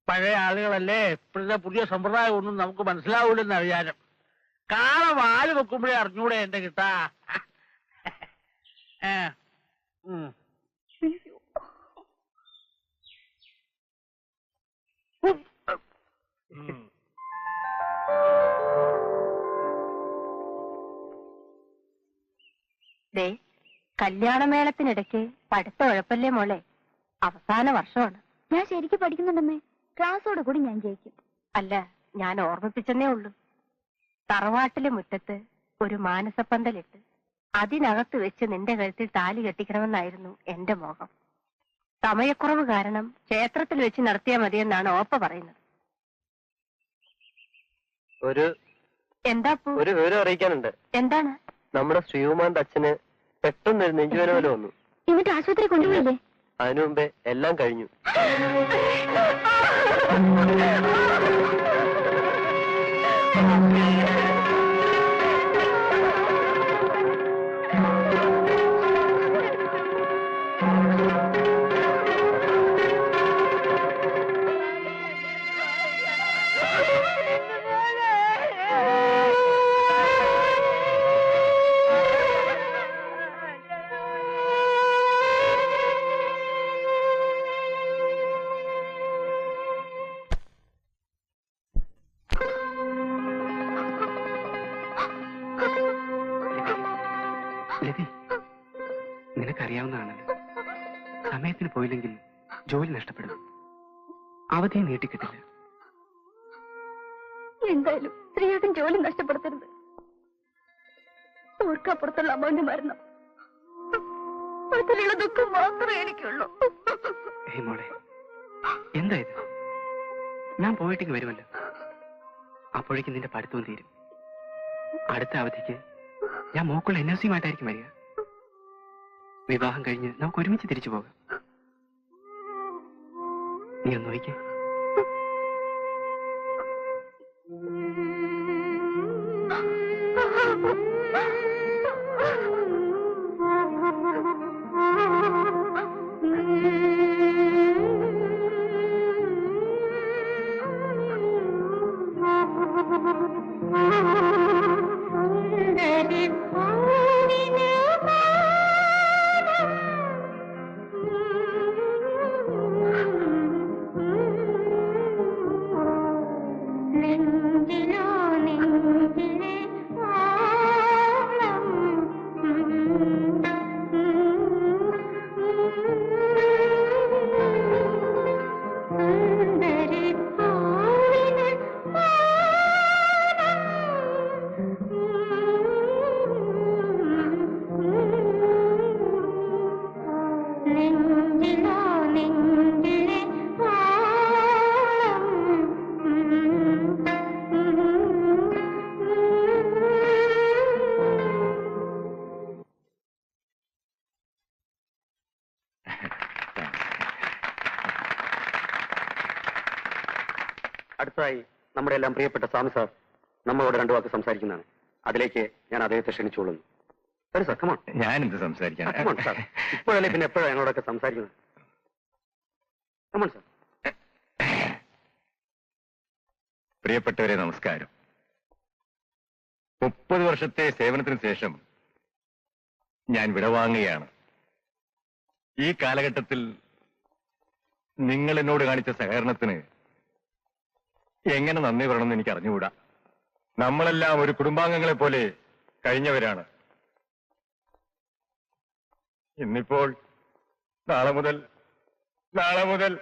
പഴയ ആളുകളല്ലേ, ഇപ്പോഴത്തെ പുതിയ സമ്പ്രദായം ഒന്നും നമുക്ക് മനസ്സിലാവൂലെന്ന് അറിയാനും. കാള വാല് വെക്കുമ്പോഴേ അറിഞ്ഞൂടെ എന്റെ കിട്ടാ. ദേ, കല്യാണമേളത്തിനിടയ്ക്ക് പഠിത്തം ഉഴപ്പല്ലേ മോളെ? അവസാന വർഷമാണ്. ഞാൻ ശരിക്കും പഠിക്കുന്നുണ്ടമ്മേ. ക്ലാസ്സോട് കൂടി ഞാൻ ജയിക്കും. അല്ല, ഞാൻ ഓർമ്മിപ്പിച്ചെന്നേ ഉള്ളൂ. തറവാട്ടിലെ മുറ്റത്ത് ഒരു മാനസപ്പന്തലിട്ട് അതിനകത്ത് വെച്ച് നിന്റെ കഴുത്തിൽ താലി കെട്ടിക്കണമെന്നായിരുന്നു എന്റെ മോഹം. സമയക്കുറവ് കാരണം ക്ഷേത്രത്തിൽ വെച്ച് നടത്തിയാൽ മതിയെന്നാണ് ഓപ്പ പറയുന്നത്. എന്താ ഒരു വിവരം അറിയിക്കാനുണ്ട്. എന്താണ്? നമ്മുടെ ശ്രീകുമാറിന്റെ അച്ഛന് പെട്ടെന്നൊരു നെഞ്ചുവേദന പോലെ വന്നു. എന്നിട്ട് ആശുപത്രി കൊണ്ടുപോയില്ലേ? അതിനു മുമ്പേ എല്ലാം കഴിഞ്ഞു. നിനക്കറിയാവുന്നതാണല്ലോ, സമയത്തിന് പോയില്ലെങ്കിൽ ജോലി നഷ്ടപ്പെടും, അവധിയെ നീട്ടിക്കിട്ടില്ല. എന്തായാലും ശ്രീയേട്ടൻ ജോലി നഷ്ടപ്പെടുത്തരുത്. ഓർക്കപ്പുറത്തുള്ള അമ്മാവിന്റെ മരണം അതിലുള്ള ദുഃഖം മാത്രമേ എനിക്കുള്ളൂ. മോളെ, എന്താ ഇത്? ഞാൻ പോയിട്ടേക്ക് വരുമല്ലോ, അപ്പോഴേക്കും നിന്റെ പഠിത്തവും തീരും. അടുത്ത അവധിക്ക് ഞാൻ മോക്കുള്ള NLC-യുമായിട്ടായിരിക്കും വരിക. വിവാഹം കഴിഞ്ഞ് നമുക്ക് ഒരുമിച്ച് തിരിച്ചു പോകാം. നീ ഒന്ന് നോക്കിക്കേ. അടുത്തതായി നമ്മുടെ എല്ലാം പ്രിയപ്പെട്ട സ്വാമി സാർ നമ്മളോട് രണ്ടു വാക്ക് സംസാരിക്കുന്നതാണ്. അതിലേക്ക് ഞാൻ അദ്ദേഹത്തെ ക്ഷണിച്ചോളുന്നു. Sir sir come on. ഞാൻ എന്ത് സംസാരിക്കാൻ? Come on sir. ഇപ്പോഴല്ലേ പിന്നെ എപ്പോഴാണ് ഞങ്ങളോടൊക്കെ സംസാരിക്കുന്നത്? Come on sir. പ്രിയപ്പെട്ടവരെ നമസ്കാരം. 30 വർഷത്തെ സേവനത്തിന് ശേഷം ഞാൻ വിടവാങ്ങുകയാണ്. ഈ കാലഘട്ടത്തിൽ നിങ്ങൾ എന്നോട് കാണിച്ച സഹകരണത്തിന് എങ്ങനെ നന്ദി പറയണമെന്ന് എനിക്ക് അറിഞ്ഞുകൂടാ. നമ്മളെല്ലാം ഒരു കുടുംബാംഗങ്ങളെ പോലെ കഴിഞ്ഞവരാണ്. ഇന്നിപ്പോൾ നാളെ മുതൽ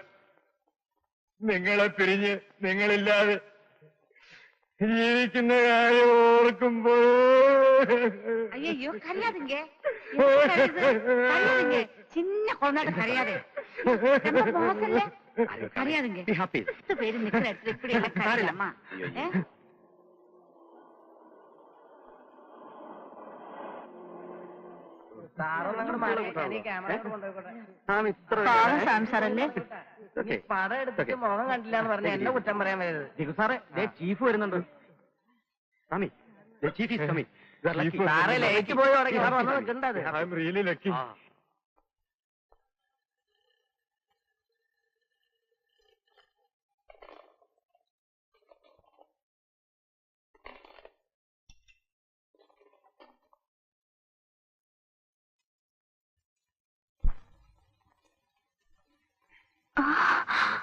നിങ്ങളെ പിരിഞ്ഞ് നിങ്ങളില്ലാതെ ജീവിക്കുന്ന കാര്യം ഓർക്കുമ്പോൾ ஐயோ கரையாதுங்க சின்ன குழந்தை கரையாது கரையாதுங்க 10 பேரு நிக்கிற இடத்துல இப்படி எல்லாம் கரையலாமா? സാറല്ലേ പടം എടുത്തിട്ട് മുഖം കണ്ടില്ല എന്ന് പറഞ്ഞ എന്നെ കുറ്റം പറയാൻ വരുന്നത്. സാറേ ചീഫ് വരുന്നുണ്ട്. Swami chief is coming. സാറേ ലേക്ക് പോയി തുടങ്ങി സാർ വന്ന് നിൽക്കണ്ടത്. I am really lucky.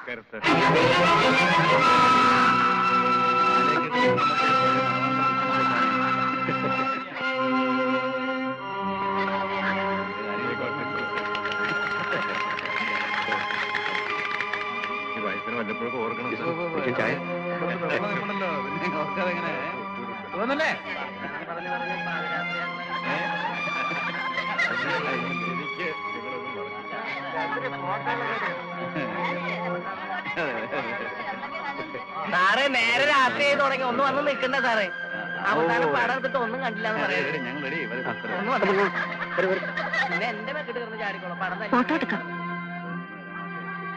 നമസ്കാരം സാർ. ഈ വയസ്സിന് വല്ലപ്പോഴൊക്കെ ഓർക്കണം. ചായ തോന്നല്ലേ? എനിക്ക് നിങ്ങളൊന്നും സാറേ നേരെ രാത്രി ആയി തുടങ്ങി ഒന്ന് വന്ന് നിൽക്കണ്ട സാറേ. അവസാനം പടം എടുത്തിട്ട് ഒന്നും കണ്ടില്ല എന്ന് പറയാം. ഒന്നും വന്നില്ല. പിന്നെ എന്റെ മെക്കിട്ട് കിടന്ന് ചാടിക്കോളാം. പടം തന്നെ ഫോട്ടോ എടുക്കാം.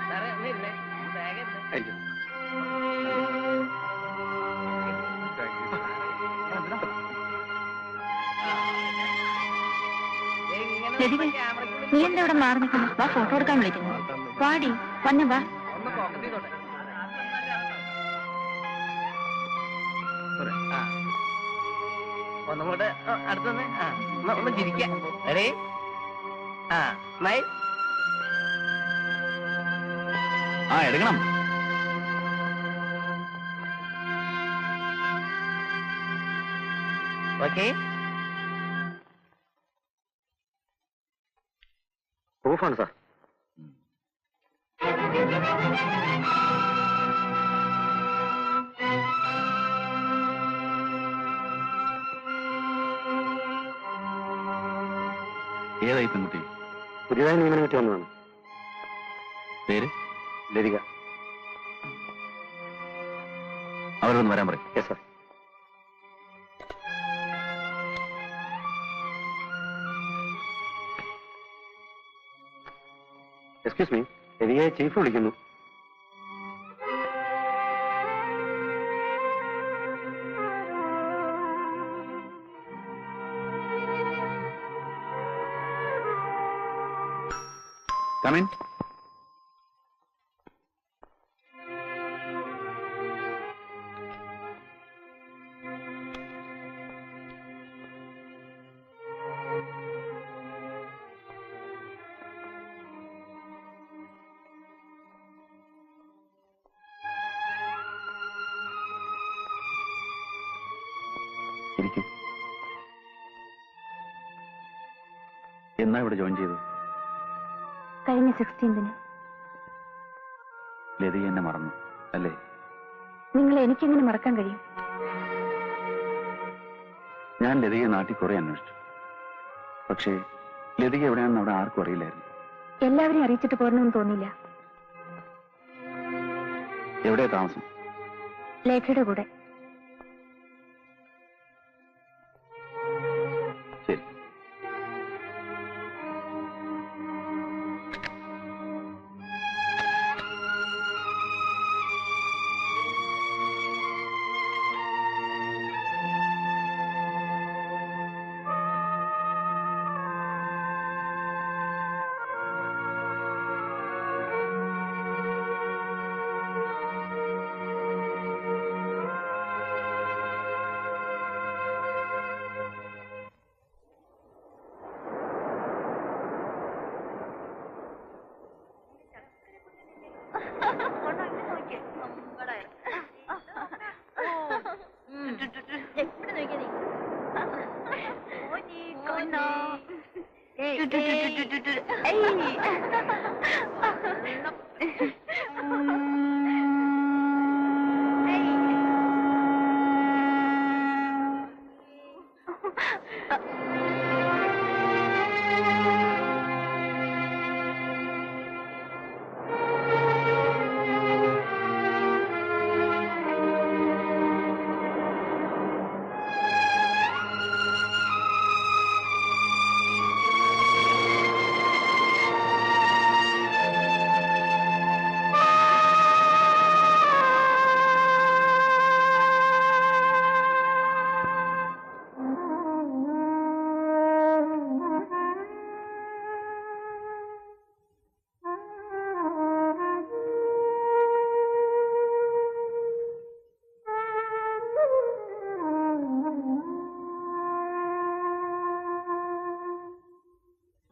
സാറേ ഒന്നും ഇല്ലേ? ബാഗ് ഉണ്ട്. ലതികേ, നീ എന്താ ഇവിടെ മാറി നിൽക്കുന്നു? വാ ഫോട്ടോ എടുക്കാൻ വിളിക്കുന്നു. വാടി വന്നു വാ. ഒന്ന് പോക്കറ്റിൽ തൊട്ടെ. ഒന്നും കൂടെ അടുത്തൊന്ന് ഒന്ന് ചിരിക്കാം. റെഡി? സ്മൈൽ. എടുക്കണം. ഓക്കെ. പ്രൂഫാണ് സാർ. ഏതായി പെൺകുട്ടി? പുതിയതായി നിയമനം പറ്റി വന്നതാണ്. പേര്? ലതിക. അവരൊന്ന് വരാൻ പറയും. Yes sir. എക്സ്ക്യൂസ് മീ, ലതികയെ ചീഫ് വിളിക്കുന്നു. Come in. ഇരിക്കും. എന്നാ ഇവിടെ ജോയിൻ ചെയ്തു? കഴിഞ്ഞ 16-ന്. ലതിക എന്നെ മറന്നു അല്ലേ? നിങ്ങളെ എനിക്കെങ്ങനെ മറക്കാൻ കഴിയും? ഞാൻ ലതികയെ നാട്ടിൽ കുറെ അന്വേഷിച്ചു. പക്ഷേ ലതിക എവിടെയാണെന്ന് അവിടെ ആർക്കും അറിയില്ലായിരുന്നു. എല്ലാവരെയും അറിയിച്ചിട്ട് പോരണമെന്ന് തോന്നിയില്ല. എവിടെയാ താമസം? ലേഖയുടെ കൂടെ. ശരി.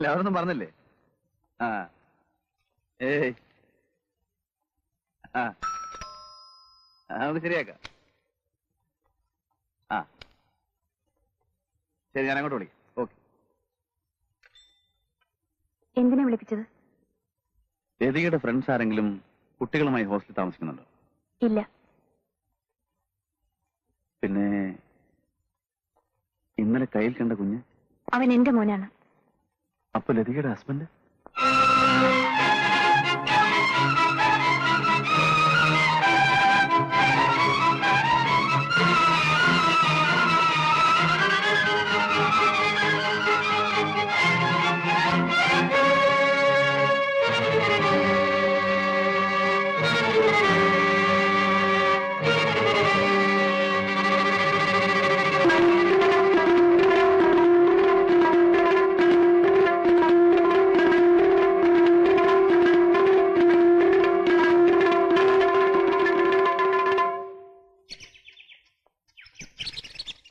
അവരൊന്നും പറഞ്ഞില്ലേ? ആ ഏയ് ആ നമുക്ക് ശരിയാക്കാം. ആ ശരി, ഞാൻ അങ്ങോട്ട് വിളിക്കാം. ഓക്കെ. എന്തിനാ വിളിപ്പിച്ചത്? ലതികയുടെ ഫ്രണ്ട്സ് ആരെങ്കിലും കുട്ടികളുമായി ഹോസ്റ്റലിൽ താമസിക്കുന്നുണ്ടോ? ഇല്ല. പിന്നെ ഇന്നലെ കയ്യിൽ കണ്ട കുഞ്ഞ്? അവൻ എന്റെ മോനാണ്. അപ്പൊ ലതികയുടെ ഹസ്ബൻഡ്?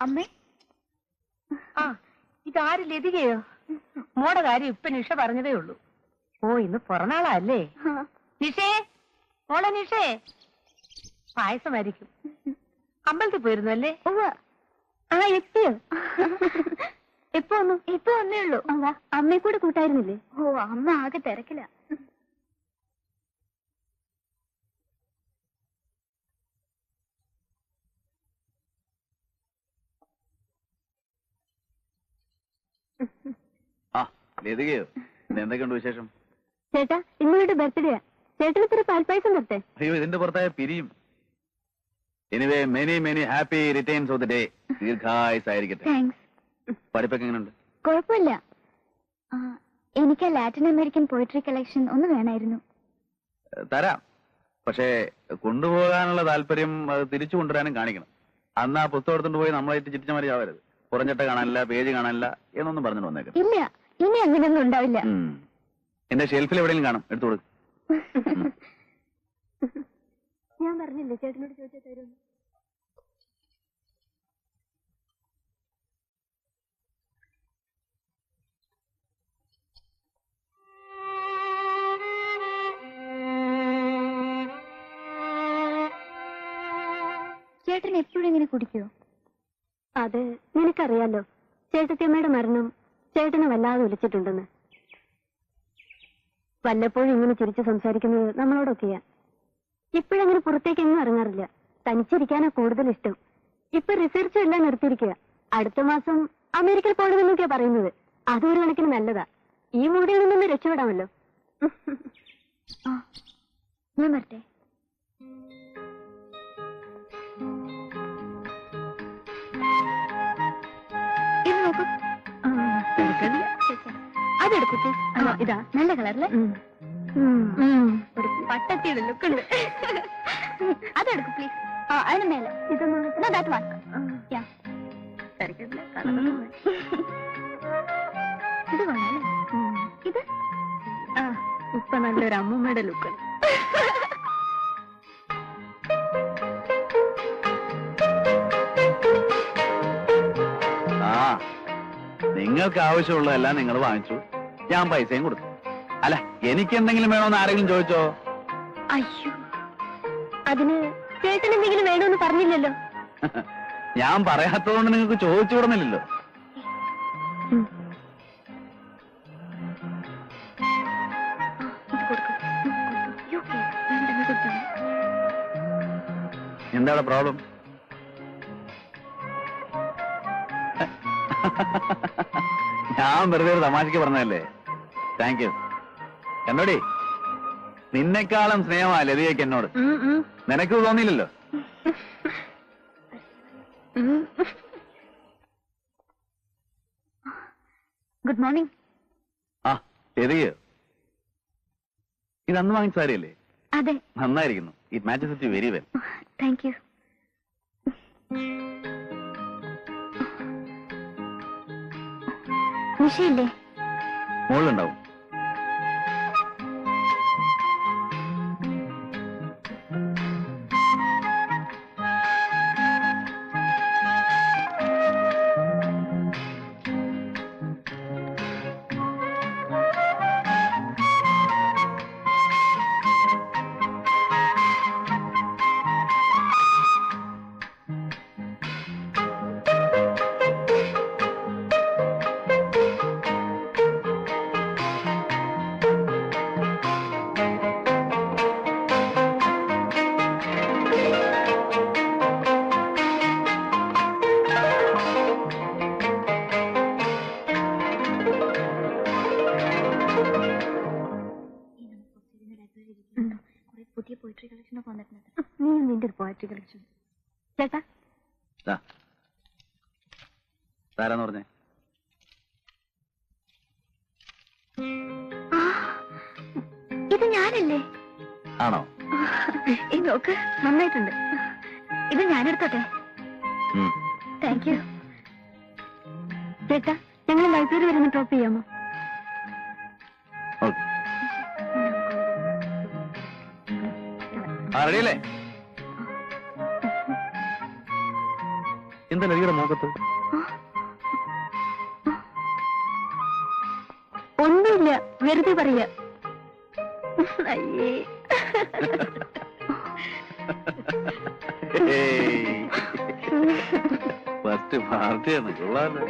അമ്മേ, ഇതാര് ലതികയോ? മോടെ കാര്യം ഇപ്പൊ നിഷ പറഞ്ഞതേ ഉള്ളൂ. ഓ, ഇന്ന് പിറന്നാളല്ലേ? നിഷേ, മോളെ നിഷേ, പായസമായിരിക്കും. അമ്പലത്തിൽ പോയിരുന്നു അല്ലേ? ആ, എത്തിയോ? എപ്പോ വന്നു? ഇപ്പൊ വന്നേ ഉള്ളൂ. അമ്മയെ കൂടെ കൂട്ടായിരുന്നില്ലേ? ഓ, അമ്മ ആകെ തിരക്കില്ല. ആ ലതികയോ? എന്തൊക്കെയുണ്ട് വിശേഷം? ചേട്ടാ, ഇന്നോട്ട് ബർത്ത്ഡേയാ. ചേട്ടന് ഇത്ര പാൽപ്പായസം തരട്ടെ? അയ്യോ, ഇതിന്റെ പുറത്തായ പിരിയും. Anyway, many many happy returns of the day. ദീർഘായുസ്സായിരിക്കട്ടെ. താങ്ക്സ്. പഠിപ്പൊക്കെ എങ്ങനെയുണ്ട്? കുഴപ്പമില്ല. എനിക്ക് ലാറ്റിൻ അമേരിക്കൻ പോയട്രി കളക്ഷൻ ഒന്ന് വേണമായിരുന്നു. തരാം. പക്ഷേ കൊണ്ടുപോകാനുള്ള താല്പര്യം അത് തിരിച്ചു കൊണ്ടുവരാനും കാണിക്കണം. അന്ന് ആ പുസ്തകം എടുത്തുകൊണ്ട് പോയി നമ്മളായിട്ട് ചിറ്റിച്ചമാരി ആവരുത്. കുറഞ്ഞിട്ട കാണാനില്ല, പേജ് കാണാനില്ല എന്നൊന്നും പറഞ്ഞു വന്നേക്കാം. ഇല്ല, ഇനി അങ്ങനെയൊന്നും ഉണ്ടാവില്ല. എന്റെ ഷെൽഫിൽ എവിടെയെങ്കിലും കാണും, എടുത്തു കൊടുക്കും. ഞാൻ പറഞ്ഞില്ലേ ചേട്ടനോട് ചോദിച്ചാൽ തരും. ചേട്ടൻ എപ്പോഴും ഇങ്ങനെ കുടിക്കുവോ? അത് നിനക്കറിയാലോ, ചേട്ടത്തിയമ്മയുടെ മരണം ചേട്ടനെ വല്ലാതെ വിളിച്ചിട്ടുണ്ടെന്ന്. വല്ലപ്പോഴും ഇങ്ങനെ ചിരിച്ച് സംസാരിക്കുന്നത് നമ്മളോടൊക്കെയാ. ഇപ്പോഴങ്ങനെ പുറത്തേക്ക് എങ്ങും ഇറങ്ങാറില്ല. തനിച്ചിരിക്കാനാ കൂടുതൽ ഇഷ്ടം. ഇപ്പൊ റിസർച്ചും എല്ലാം നിർത്തിയിരിക്കുക. അടുത്ത മാസം അമേരിക്കയിൽ പോകണമെന്നൊക്കെയാ പറയുന്നത്. അതൊരു കണക്കിന് നല്ലതാ. ഈ മൂടിയിൽ നിന്നൊന്ന് രക്ഷപ്പെടാമല്ലോ. ഞാൻ വരട്ടെ. ഇത് നോക്കൂ. അതെടുക്കട്ടെ. ഇതാ നല്ല കളറല്ലേ? ഒരു പട്ടത്തിയുടെ ലുക്കുണ്ട്. അതെടുക്കും പ്ലീസ്. അതിന് മേലെ ഇതൊന്നും ഇത് വേണല്ലേ? ഇത് ഇപ്പൊ നല്ലൊരു അമ്മൂമ്മയുടെ ലുക്കുണ്ട്. നിങ്ങൾക്ക് ആവശ്യമുള്ളതെല്ലാം നിങ്ങൾ വാങ്ങിച്ചു, ഞാൻ പൈസയും കൊടുത്തു. അല്ല, എനിക്ക് എന്തെങ്കിലും വേണോന്ന് ആരെങ്കിലും ചോദിച്ചോ? അയ്യോ, അതിന് ചേട്ടൻ എന്തെങ്കിലും വേണമെന്ന് പറഞ്ഞില്ലല്ലോ. ഞാൻ പറയാത്തതുകൊണ്ട് നിങ്ങൾക്ക് ചോദിച്ചു വിടുന്നില്ലല്ലോ. എന്താണ് പ്രോബ്ലം? ഞാൻ വെറുതെ ഒരു തമാശക്ക് പറഞ്ഞതല്ലേ. Thank you. എന്നോടി നിന്നെക്കാളും സ്നേഹമാ ലതികയ്ക്ക് എന്നോട്. നിനക്ക് തോന്നിയില്ലല്ലോ. Good morning. ആ ലതികയോ? ഇത് അന്ന് വാങ്ങിച്ച സാരിയല്ലേ? അതെ. നന്നായിരിക്കുന്നു. It matches with you very well. Thank you. നിഷയില്ലേ? മുകളിലുണ്ടാവും. പുതിയ പോയിട്രി കളക്ഷൻ ഒക്കെ വന്നിട്ടുണ്ട്. നീ നിന്റെ ഒരു പോയിട്രി കളക്ഷൻ. ചേട്ടാ ആരാന്ന് പറഞ്ഞേ? ഇത് ഞാനല്ലേ? ആണോ? ഈ നോക്ക്, നന്നായിട്ടുണ്ട്. ഇത് ഞാനെടുത്തോട്ടെ? Thank you. ചേട്ടാ, ഞങ്ങൾ ലൈബ്രറി വരെ ഡ്രോപ്പ് ചെയ്യാമോ? റെഡിയല്ലേ? എന്താ ലതികയുടെ മുഖത്ത്? ഒന്നുമില്ല, വെറുതെ പറയാ. അയ്യേ. ഫസ്റ്റ് പാർട്ടിയാണ്. കൊള്ളാലോ.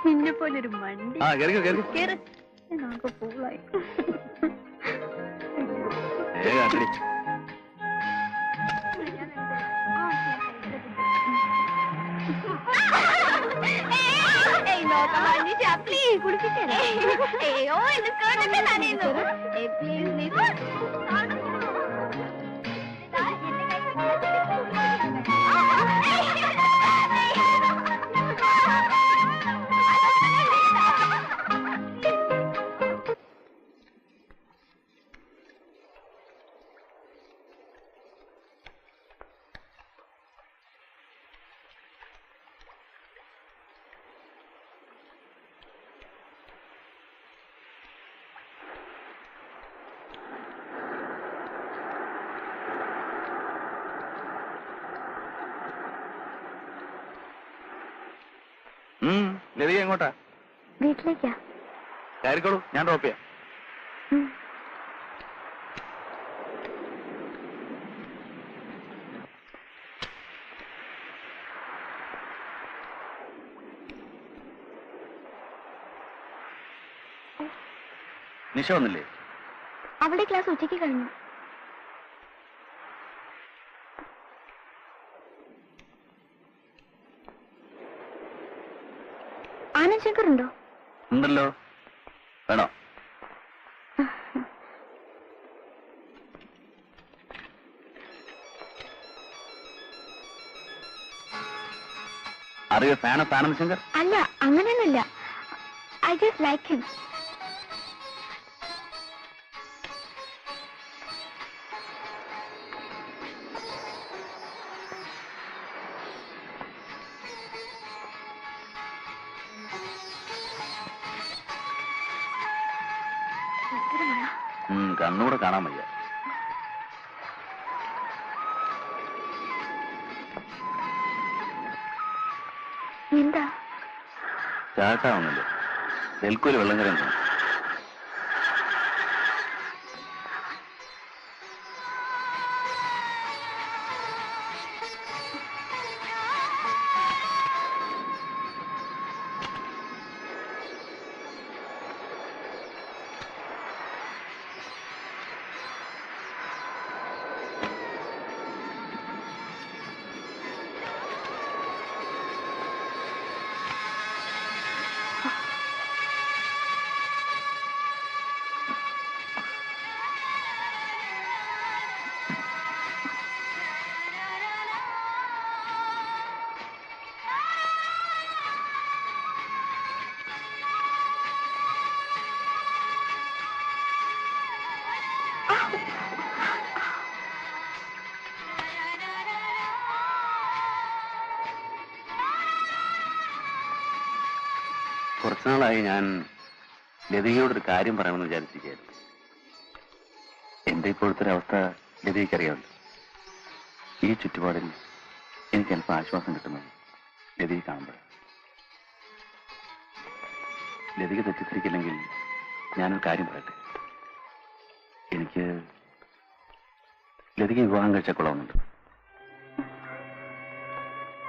നിന്നെ പോലൊരു മണ്ടി. കേറ്. നമുക്ക് പോവായി. അയ്യോ എന്റെ സ്കേർട്ടൊക്കെ നനയുന്നു. ലതിക എങ്ങോട്ടാ? വീട്ടിലേക്കാ. കയറിക്കോളൂ, ഞാൻ ഡ്രോപ്പ് ചെയ്യാം. നിഷ വന്നില്ലേ? അവിടെ ക്ലാസ് ഉച്ചയ്ക്ക് കഴിഞ്ഞു. ആനന്ദ് ശങ്കർ ഉണ്ടോ? ഉണ്ടല്ലോ. വേണോ? അറിയോ ഫാൻ ഓഫ് ആനന്ദ് ശങ്കർ? അല്ല, അങ്ങനെയൊന്നുമില്ല. I just like him. കണ്ണൂടെ കാണാൻ വയ്യ. എന്താ ചാട്ടാവുന്നല്ലോ. എൽക്കൂല് വെള്ളം കയറി. കുറച്ചു നാളായി ഞാൻ ലതികയോടൊരു കാര്യം പറയണമെന്ന് വിചാരിച്ചിരിക്കുകയായിരുന്നു. എന്റെ ഇപ്പോഴത്തെ ഒരു അവസ്ഥ ലതികയ്ക്കറിയാമല്ലോ. ഈ ചുറ്റുപാടിൽ എനിക്ക് അല്പം ആശ്വാസം കിട്ടുന്നത് ലതിക കാണുമ്പോൾ. ലതിക തെറ്റിദ്ധരിക്കില്ലെങ്കിൽ ഞാനൊരു കാര്യം പറയട്ടെ. എനിക്ക് ലതിക വിവാഹം കഴിച്ച കൊള്ളാവുന്നുണ്ട്.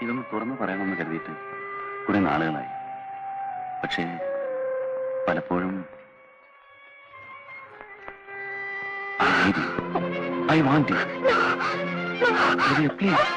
ഇതൊന്ന് തുറന്നു പറയണമെന്ന് കരുതിയിട്ട് കുറെ നാളുകളായി. പക്ഷേ പലപ്പോഴും I want you. Lydia, please.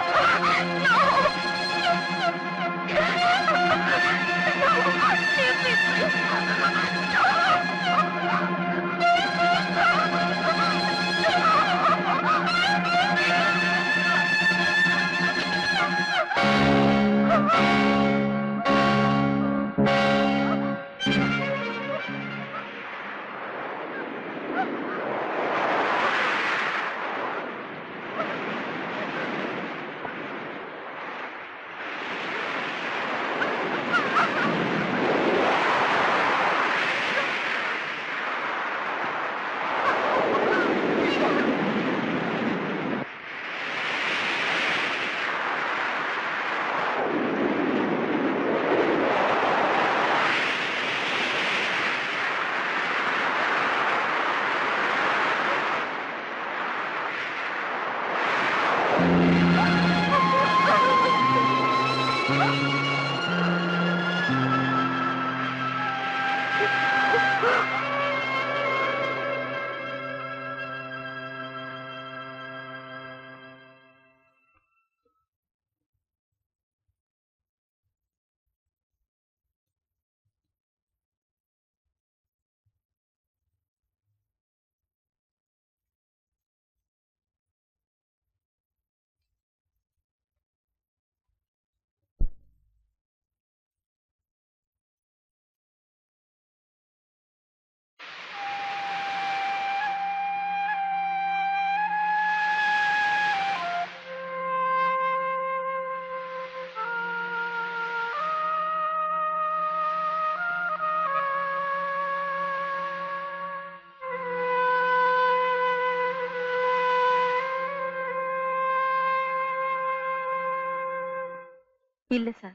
ഇല്ല സാർ,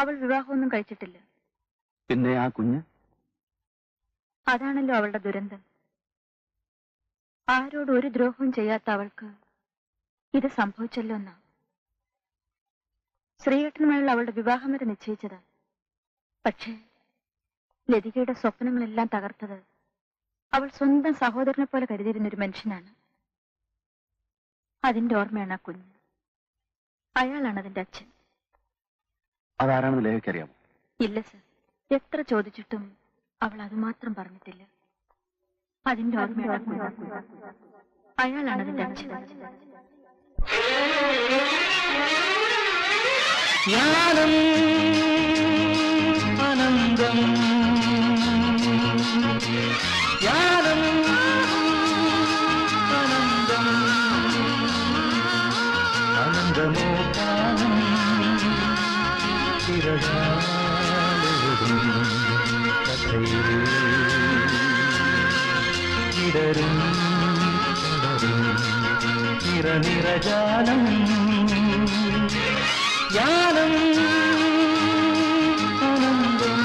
അവൾ വിവാഹമൊന്നും കഴിച്ചിട്ടില്ല. പിന്നെ ആ കുഞ്ഞ്? അതാണല്ലോ അവളുടെ ദുരന്തം. ആരോട് ഒരു ദ്രോഹവും ചെയ്യാത്ത അവൾക്ക് ഇത് സംഭവിച്ചല്ലോ എന്നാ. ശ്രീകേട്ടനുമായുള്ള അവളുടെ വിവാഹം വരെ നിശ്ചയിച്ചത്. പക്ഷേ ലതികയുടെ സ്വപ്നങ്ങളെല്ലാം തകർത്തത് അവൾ സ്വന്തം സഹോദരനെ പോലെ കരുതിയിരുന്നൊരു മനുഷ്യനാണ്. അതിന്റെ ഓർമ്മയാണ് ആ കുഞ്ഞ്. അയാളാണ് അതിന്റെ അച്ഛൻ. അതാരാണെന്ന് ലേഖയ്ക്കറിയാമോ? ഇല്ല സർ, എത്ര ചോദിച്ചിട്ടും അവൾ അതുമാത്രം പറഞ്ഞിട്ടില്ല. അതിന്റെ ഓർമ്മയാണ് അയാളാണ് അതിന്റെ അച്ഛൻ. ജ്ഞാനം അനന്തം, ജ്ഞാനം അനന്തം, അനന്തമോ കാലം ചിരകാലെഴുതും കഥയിൽ ഇടരും തുടരും നിറനിറജാലം ജ്ഞാനം അനന്തം.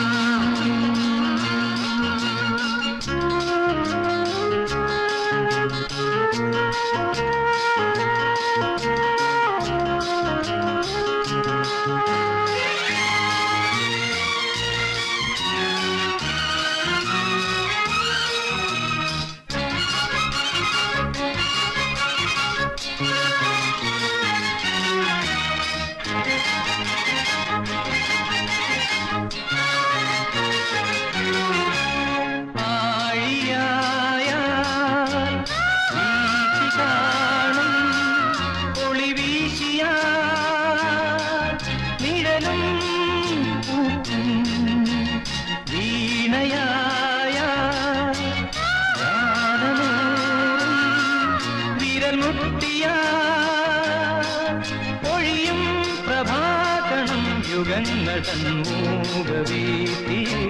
യുഗങ്ങൾ തൻ മൂകവീതിയിൽ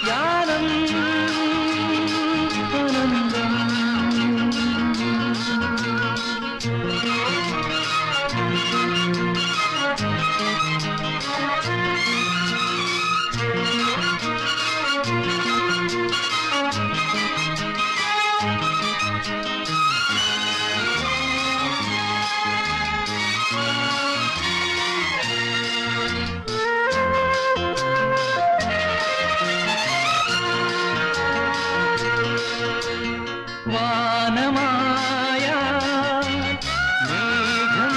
യാനം അനന്തം. വാനമായ മേഘമൂടും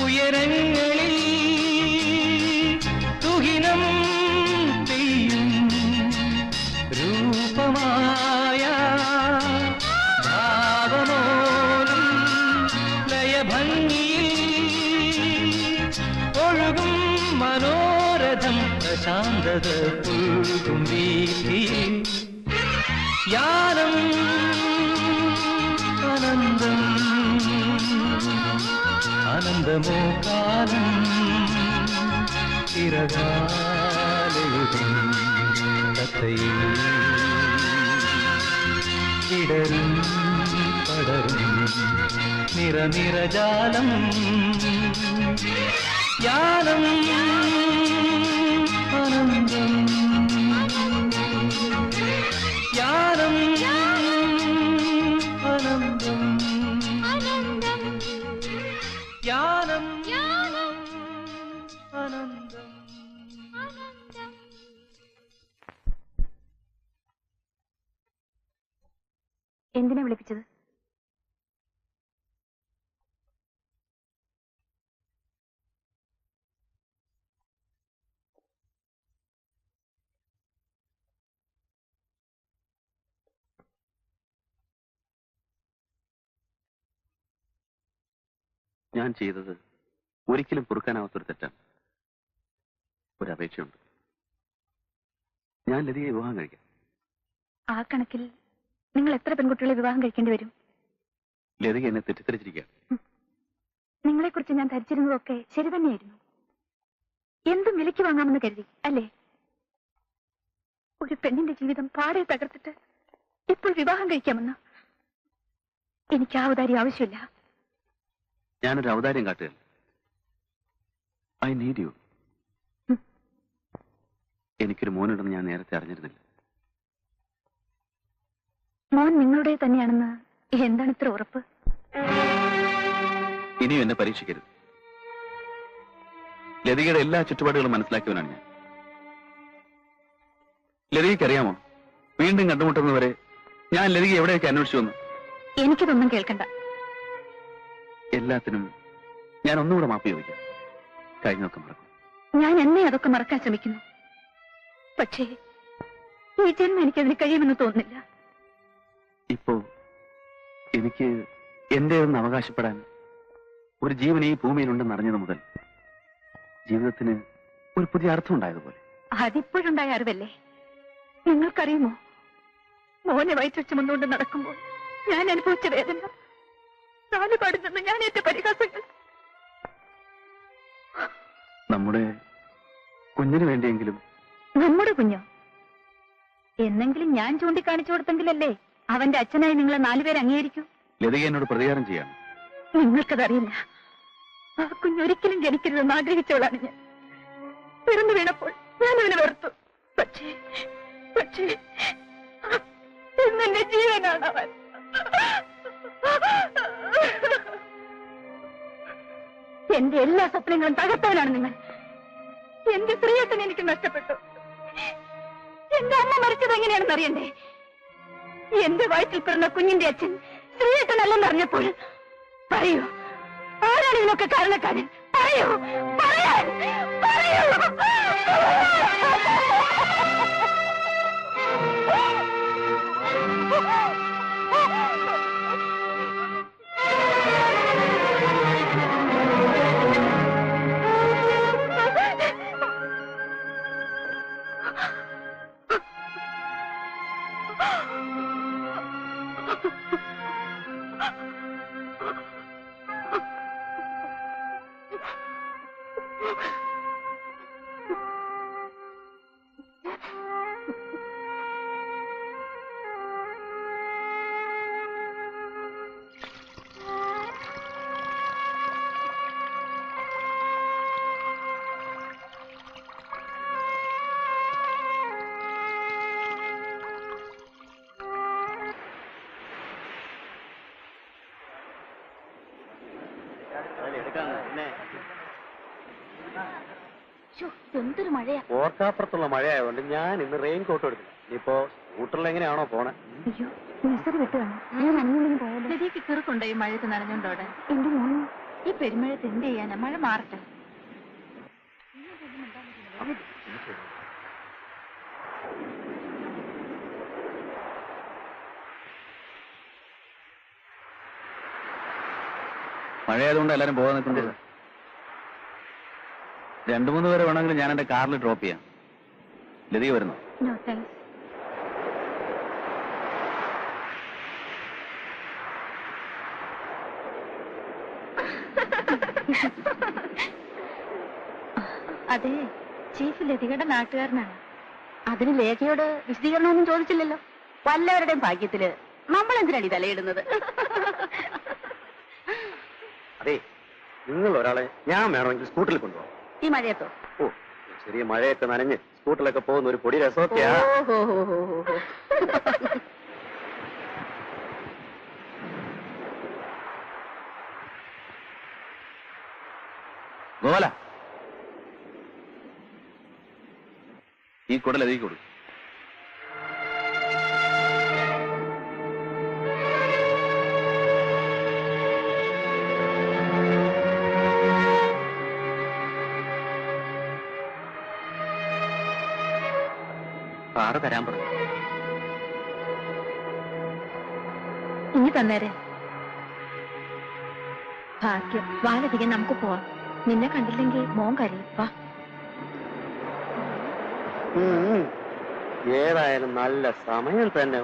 ഉയരങ്ങളിൽ തുഹിനം പെയ്യും രൂപമായ ഭാവമോലും ലയഭംഗിയിൽ ഒഴുകും മനോരഥം പ്രശാന്തത പുൽകും വീതിയിൽ യാനം അനന്തം. അനന്തമോ കാലം ചിരകാലയുഗം കഥയിൽ ഇടരും പടരും നിറനിറജാലം യാനം അനന്തം. യാനം അനന്തം. യാനം അനന്തം. എന്തിനാ വിളിപ്പിച്ചത്? ഞാൻ ചെയ്തത് ഒരിക്കലും പൊറുക്കാനാവാത്തൊരു തെറ്റാണ്. ഒരപേക്ഷയുണ്ട്. ഞാൻ ലതിയെ വിവാഹം കഴിക്കാം. ആ കണക്കിൽ നിങ്ങൾ എത്ര പെൺകുട്ടികളെ വിവാഹം കഴിക്കേണ്ടി വരും? ലതിക എന്നെ തെറ്റിദ്ധരിച്ചിരിക്കുകയാണ്. നിങ്ങളെക്കുറിച്ച് ഞാൻ ധരിച്ചിരുന്നതൊക്കെ ശരി തന്നെയായിരുന്നു. എന്തും വിലയ്ക്ക് വാങ്ങാമെന്ന് കരുതി അല്ലേ? ഒരു പെണ്ണിന്റെ ജീവിതം പാടെ തകർത്തിട്ട് ഇപ്പോൾ വിവാഹം കഴിക്കാമെന്ന്. എനിക്ക് ആ ഔദാര്യം ആവശ്യമില്ല. ഞാനൊരു ഔദാര്യം കാട്ടുകയല്ല. I need you. എനിക്കൊരു മോനുണ്ടെന്ന് ഞാൻ നേരത്തെ അറിഞ്ഞിരുന്നില്ല. മോൻ നിങ്ങളുടെ തന്നെയാണെന്ന് എന്താണ് ഇത്ര ഉറപ്പ്? ഇനിയും എന്നെ പരീക്ഷിക്കരുത്. ലതികയുടെ എല്ലാ ചുറ്റുപാടുകളും മനസ്സിലാക്കിയവനാണ് ഞാൻ. ലതികയ്ക്കറിയാമോ, വീണ്ടും കണ്ടുമുട്ടുന്നവരെ ഞാൻ ലതിക എവിടെയൊക്കെ അന്വേഷിച്ചു വന്നു? എനിക്കിതൊന്നും കേൾക്കണ്ട. എല്ലാത്തിനും ഞാൻ ഒന്നുകൂടെ മാപ്പ് ചോദിക്കാം. കഴിഞ്ഞൊക്കെ മറക്കും. ഞാൻ എന്നെ അതൊക്കെ മറക്കാൻ ശ്രമിക്കുന്നു. പക്ഷേ ഈ ജന്മം എനിക്കതിന് കഴിയുമെന്ന് തോന്നുന്നില്ല. ഇപ്പോ എനിക്ക് എന്റേതെന്ന് അവകാശപ്പെടാൻ ഒരു ജീവൻ ഈ ഭൂമിയിലുണ്ടെന്ന് അറിഞ്ഞത് മുതൽ ജീവിതത്തിന് ഒരു പുതിയ അർത്ഥം ഉണ്ടായതുപോലെ. അതിപ്പോഴുണ്ടായ അറിവല്ലേ? നിങ്ങൾക്കറിയുമോ, മോനെ വയറ്റ് വെച്ച് മുന്നോട്ട് നടക്കുമ്പോൾ ഞാൻ അനുഭവിച്ച വേദന, നാലുപാടിൽ നിന്ന് ഞാൻ ഏറ്റ പരിഹാസങ്ങൾ. നമ്മുടെ കുഞ്ഞിന് വേണ്ടിയെങ്കിലും. നമ്മുടെ കുഞ്ഞോ? എന്നെങ്കിലും ഞാൻ ചൂണ്ടിക്കാണിച്ചു കൊടുത്തെങ്കിലല്ലേ അവന്റെ അച്ഛനായി നിങ്ങളെ നാലുപേരെ അംഗീകരിക്കൂ. ലതിക എന്നോട് പ്രതികാരം ചെയ്യാണ്. നിങ്ങൾക്കതറിയില്ല. ആ കുഞ്ഞൊരിക്കലും ജനിക്കരുതെന്ന് ആഗ്രഹിച്ചവളാണ് ഞാൻ. പിറന്നു വീണപ്പോൾ ഞാൻ അവനെ വെറുത്തു. പക്ഷേ ഇന്നെന്റെ ജീവനാണ് അവൻ. എന്റെ എല്ലാ സ്വപ്നങ്ങളും തകർത്തവനാണ് നിങ്ങൾ. എന്റെ സ്ത്രീയത്തിന് എനിക്ക് നഷ്ടപ്പെട്ടു. എന്റെ അമ്മ മരിച്ചത് എങ്ങനെയാണെന്ന് അറിയണ്ടേ? എന്റെ വയറ്റിൽ പിറന്ന കുഞ്ഞിന്റെ അച്ഛൻ സ്ത്രീയട്ടനല്ലെന്ന് അറിഞ്ഞപ്പോൾ പറയൂ, ആരാണ് ഇതിനൊക്കെ കാരണക്കാരൻ? പറയൂ, പറയാൻ പറയൂ. എന്തൊരു മഴയാ. ഓർക്കാപ്പുറത്തുള്ള മഴയായതുകൊണ്ട് ഞാൻ ഇന്ന് റെയിൻ കോട്ട് എടുത്തു. ഇനിയിപ്പോ സ്കൂട്ടറിൽ എങ്ങനെയാണോ പോണേ? അയ്യോ, നഴ്സറി വിട്ടുകയാണ്. ഞാൻ നനഞ്ഞു പോയാലോ? ലതിക്ക് കിറുക്കുണ്ടോ ഈ മഴയത്ത് നനഞ്ഞോണ്ടോടെ? എന്റെ മോനെ ഈ പെരുമഴയത്ത് എന്ത് ചെയ്യാനാ? മഴ മാറട്ടെ. മഴയായതുകൊണ്ട് എല്ലാരും പോകാൻ നിൽക്കുന്നത്. 2-3 പേരെ വേണമെങ്കിൽ ഞാൻ എന്റെ കാറിൽ ഡ്രോപ്പ് ചെയ്യാം. ലതിക വരുന്നു. No thanks. അതെ, ചീഫ് ലതികയുടെ നാട്ടുകാരനാണ്. അതിന് ലേഖയോട് വിശദീകരണമൊന്നും ചോദിച്ചില്ലല്ലോ. വല്ലവരുടെയും ഭാഗ്യത്തില് നമ്മൾ എന്തിനാണ് ഈ തലയിടുന്നത്? അതെ, നിങ്ങൾ ഒരാളെ ഞാൻ വേണമെങ്കിൽ സ്കൂട്ടറിൽ കൊണ്ടുപോകാം. ഈ മഴയത്തോ? ഓ, ചെറിയ മഴയൊക്കെ നനഞ്ഞ് സ്കൂട്ടറിലൊക്കെ പോകുന്ന ഒരു പൊടി രസമൊക്കെയാ. ഗോല, ഈ കുടൽ എഴുതി കൊടുക്കും. കാറ് തരാൻ പറഞ്ഞു. ഇനി തന്നേരെ. ഭാഗ്യം, വാലധികം നമുക്ക് പോവാം. നിന്നെ കണ്ടില്ലെങ്കിൽ മോൻ കരയും. വാ. ഏതായാലും നല്ല സമയം തന്നെ.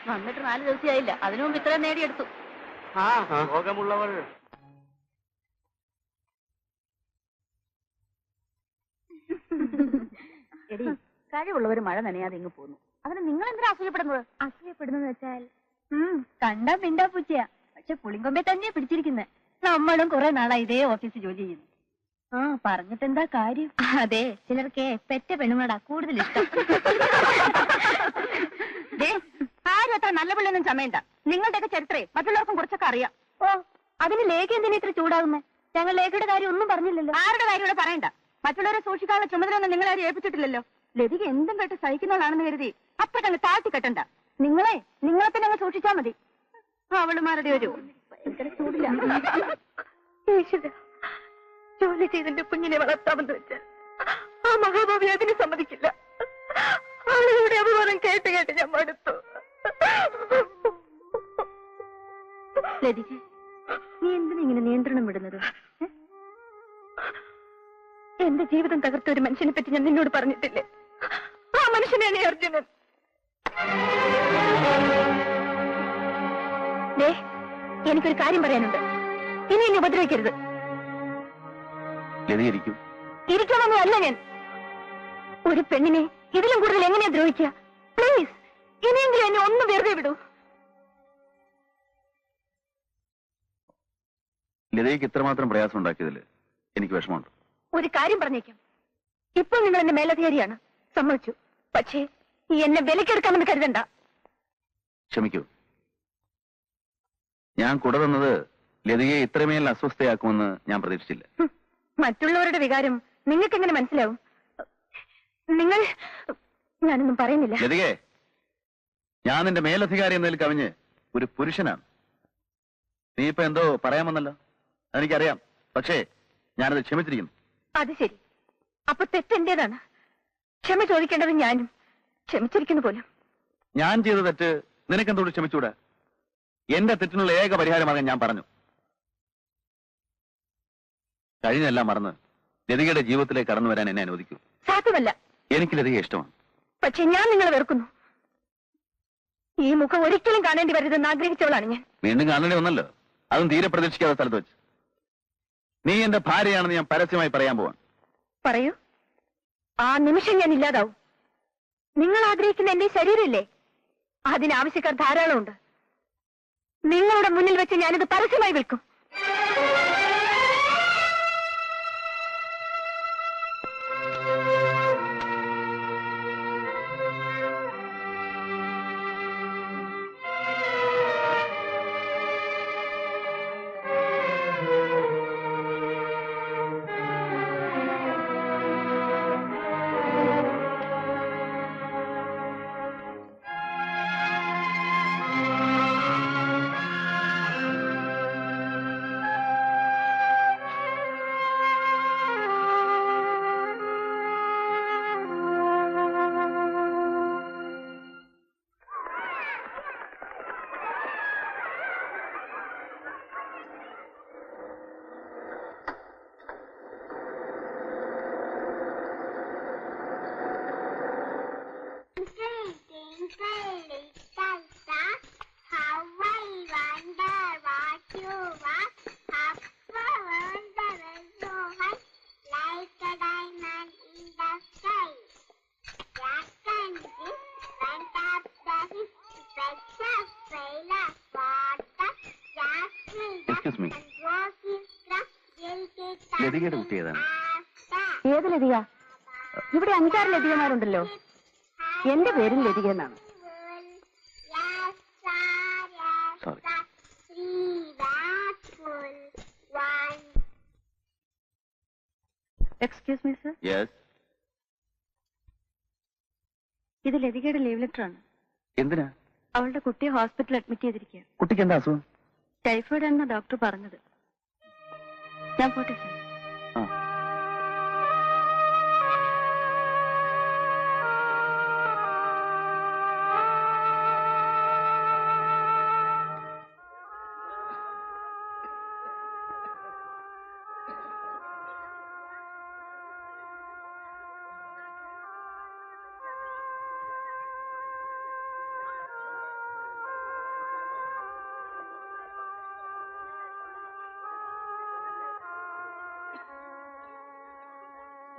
വന്നിട്ട് 4 ദിവസമായില്ല, അതിനു മുമ്പ് ഇത്രയും നേടിയെടുത്തു. രോഗമുള്ളവർ എടി, കഴിവുള്ളവർ മഴ നനയാതെ ഇങ്ങ് പോന്നു. അതിന് നിങ്ങൾ എന്തിനാ അസൂയപ്പെടുന്നത്? അസൂയപ്പെടുന്നെന്ന് വെച്ചാൽ കണ്ടാ മിണ്ടാ പൂച്ചയാ, പക്ഷെ പുളിങ്കൊമ്പെ തന്നെയാ പിടിച്ചിരിക്കുന്നത്. നമ്മളും കുറെ നാളായി ഇതേ ഓഫീസിൽ ജോലി ചെയ്യുന്നു. പറഞ്ഞിട്ട് എന്താ കാര്യം? അതെ, ചിലർക്ക് പെറ്റ പെണ്ണുങ്ങളോടാ കൂടുതൽ ഇഷ്ടം. ആരും അത്ര നല്ല പിള്ളൊന്നും ചമയണ്ട. നിങ്ങളുടെയൊക്കെ ചരിത്രേ മറ്റുള്ളവർക്കും കുറച്ചൊക്കെ അറിയാം. ഓ, അതിന് ലേഖ എന്തിനാ ഇത്ര ചൂടാവുന്നേ? ഞങ്ങൾ ലേഖയുടെ കാര്യം ഒന്നും പറഞ്ഞില്ലല്ലോ. ആരുടെ കാര്യം ഇവിടെ പറയണ്ട. മറ്റുള്ളവരെ സൂക്ഷിക്കാനുള്ള ചുമതലയൊന്നും നിങ്ങളാരും ഏൽപ്പിച്ചിട്ടില്ലല്ലോ. ലതിക എന്തും കേട്ട് സഹിക്കുന്നവളാണെന്ന് കരുതി അപ്പഴങ്ങ് താഴ്ത്തി കെട്ടണ്ട. നിങ്ങളെ തന്നെ അങ്ങ് സൂക്ഷിച്ചാ മതി. അവളുമാരുടെ ഒരു ജോലി ചെയ്തിന്റെ കുഞ്ഞിനെ വളർത്താമെന്ന് വെച്ചാൽ ആ മഹാഭാവി അതിന് സമ്മതിക്കില്ല. ആളുകളുടെ അപമാനം കേട്ട് കേട്ട് ഞാൻ മടുത്തു. ലതിക, നീ എന്തിനാ ഇങ്ങനെ നിയന്ത്രണം വിടുന്നത്? എന്റെ ജീവിതം തകർത്ത ഒരു മനുഷ്യനെ പറ്റി ഞാൻ നിന്നോട് പറഞ്ഞിട്ടില്ലേ? ആ മനുഷ്യനാണ് ഈ അർജുനൻ. എനിക്കൊരു കാര്യം പറയാനുണ്ട്. ഇനി എന്നെ ഉപദ്രവിക്കരുത്. ഇരിക്കണമെന്നോ അല്ല ഞാൻ. ഒരു പെണ്ണിനെ ഇതിലും കൂടുതൽ എങ്ങനെയാ ദ്രോഹിക്കുക? പ്ലീസ്, ഇനിയെങ്കിലും എന്നെ ഒന്ന് വെറുതെ വിടൂ. ലതയ്ക്ക് ഇത്രമാത്രം പ്രയാസം ഉണ്ടാക്കിയതില് എനിക്ക് വിഷമമുണ്ട്. ഒരു കാര്യം പറഞ്ഞേക്കാം, ഇപ്പോൾ നിങ്ങൾ എന്റെ മേലധികാരിയാണ്, സമ്മതിച്ചു. പക്ഷേ ഈ എന്നെ വിലക്കെടുക്കാമെന്ന് കരുതണ്ട. ക്ഷമിക്കൂ, ഞാൻ കൂടെ തന്നത് ലതികയെ ഇത്രമേൽ അസ്വസ്ഥയാക്കുമെന്ന് ഞാൻ പ്രതീക്ഷിച്ചില്ല. മറ്റുള്ളവരുടെ വികാരം നിങ്ങൾക്ക് എങ്ങനെ മനസ്സിലാവും? ഞാനൊന്നും പറയുന്നില്ല. ലതികേ, ഞാൻ നിന്റെ മേലധികാരി എന്നതിൽ കവിഞ്ഞ് ഒരു പുരുഷനാണ്. നീ ഇപ്പൊ എന്തോ പറയാമെന്നല്ലോ, അതെനിക്കറിയാം. പക്ഷേ ഞാനത് ക്ഷമിച്ചിരിക്കുന്നു. അത് ശരി, അപ്പൊ തെറ്റെന്റേതാണ്. ക്ഷമ ചോദിക്കേണ്ടത് ഞാനും. ക്ഷമിച്ചിരിക്കുന്നു പോലും. ഞാൻ ചെയ്ത തെറ്റ് നിനക്കെന്തോട് ക്ഷമിച്ചൂടാ? എന്റെ തെറ്റിനുള്ള ഏക പരിഹാരമാകാൻ ഞാൻ പറഞ്ഞു. കഴിഞ്ഞെല്ലാം മറന്ന് ലതികയുടെ ജീവിതത്തിലേക്ക് കടന്നു വരാൻ എന്നെ അനുവദിക്കൂ. സാധ്യമല്ല. എനിക്ക് ലതികയെ ഇഷ്ടമാണ്. പക്ഷെ ഞാൻ നിങ്ങളെ വെറുക്കുന്നു. ഈ മുഖം ഒരിക്കലും കാണേണ്ടി വരരുതെന്ന് ആഗ്രഹിച്ചവളാണ് ഞാൻ. വീണ്ടും കാണേണ്ടി വന്നല്ലോ, അതും തീരെ പ്രതീക്ഷിക്കാത്ത സ്ഥലത്ത് വെച്ച്. നീ എന്റെ ഭാര്യയാണെന്ന് ഞാൻ പരസ്യമായി പറയാൻ പോവാൻ. പറയൂ. ആ നിമിഷം ഞാൻ ഇല്ലാതാവും. നിങ്ങൾ ആഗ്രഹിക്കുന്ന എന്റെ ശരീരമില്ലേ, അതിനാവശ്യക്കാർ ധാരാളമുണ്ട്. നിങ്ങളുടെ മുന്നിൽ വെച്ച് ഞാനിത് പരസ്യമായി വിൽക്കും. എക്സ്ക്യൂസ് മീ, ലതികയുടെ കുട്ടി ഏതാണ്? ഏത് ലതിക? ഇവിടെ 5-6 ലതികമാരുണ്ടല്ലോ. എന്റെ പേരും ലതിക എന്നാണ്. Sorry. Excuse me sir, yes. ഇത് ലതികയുടെ ലീവ് ലെറ്റർ ആണ്. എന്തിനാ? അവളുടെ കുട്ടിയെ ഹോസ്പിറ്റലിൽ അഡ്മിറ്റ് ചെയ്തിരിക്കുക. കുട്ടിക്ക് എന്താ അസുഖം? ടൈഫോയിഡ് ആണെന്ന ഡോക്ടർ പറഞ്ഞത്. ഞാൻ പോട്ടെ സർ. ആ.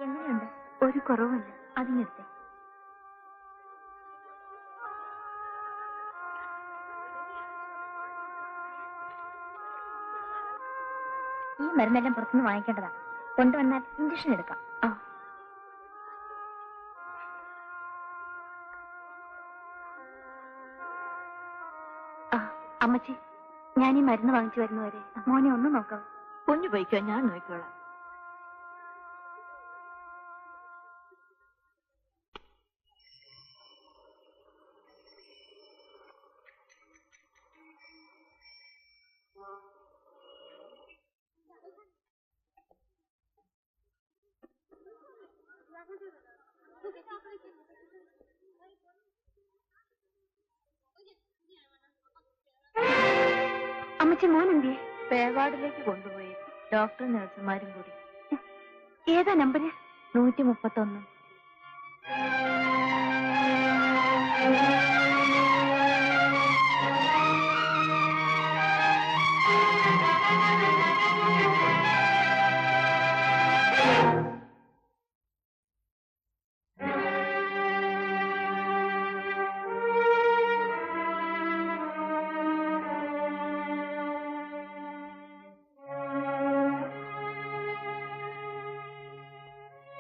എങ്ങനെയുണ്ട്? ഒരു കുറവുമില്ല. അതിനെടുത്തേ. ഈ മരുന്നെല്ലാം പുറത്തുനിന്ന് വാങ്ങിക്കേണ്ടതാണ്. കൊണ്ടുവന്നാൽ ഇഞ്ചക്ഷൻ എടുക്കാം. അമ്മച്ചി, ഞാൻ ഈ മരുന്ന് വാങ്ങിച്ചു വരുന്നവരെ മോനെ ഒന്ന് നോക്കാം. കുഞ്ഞു പോയിക്കോ, ഞാൻ നോക്കിക്കോളാം. അമ്മച്ചി, മോൻ എന്തിയെ? പേവാർഡിലേക്ക് കൊണ്ടുപോയി. ഡോക്ടർ നഴ്സുമാരും കൂടി. ഏതാ നമ്പര്? 131.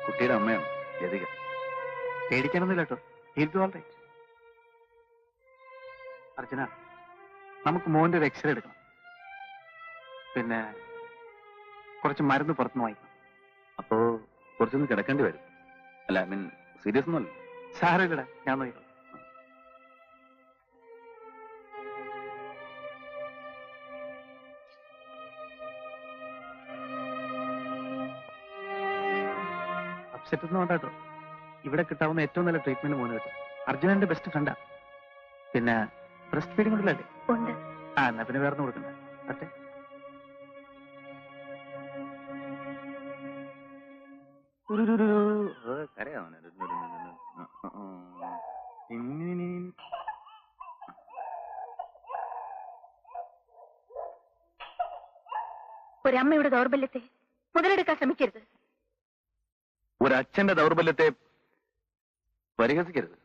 കുട്ടിയുടെ അമ്മയാണ് ലതിക. പേടിക്കാനൊന്നുമില്ല കേട്ടോ. അർച്ചന, നമുക്ക് മോന്റെ ഒരു എക്സ്റേ എടുക്കണം. പിന്നെ കുറച്ച് മരുന്ന് പുറത്തുനിന്ന് വാങ്ങിക്കണം. അപ്പോ കുറച്ചൊന്നും കിടക്കേണ്ടി വരും. അല്ല, ഐ മീൻ സീരിയസ് ഒന്നുമല്ല. സാരമില്ലടാ, ഞാൻ നോക്കിക്കോളാം. അപ്സെറ്റ് ഒന്നും വേണ്ട കേട്ടോ. ഇവിടെ കിട്ടാവുന്ന ഏറ്റവും നല്ല ട്രീറ്റ്മെന്റ് മോന് കിട്ടും. അർജുനന്റെ ബെസ്റ്റ് ഫ്രണ്ടാ. പിന്നെ ബ്രസ്റ്റ് ഫീഡിംഗ് ഉണ്ടല്ലേ? ഉണ്ട്. എന്നാ പിന്നെ വേറെ കൊടുക്കണ്ട. പറ്റേ? ഒരമ്മയുടെ ദൗർബല്യത്തെ മുതലെടുക്കാൻ ശ്രമിക്കരുത്. ഒരച്ഛന്റെ ദൗർബല്യത്തെ പരിഹസിക്കരുത്.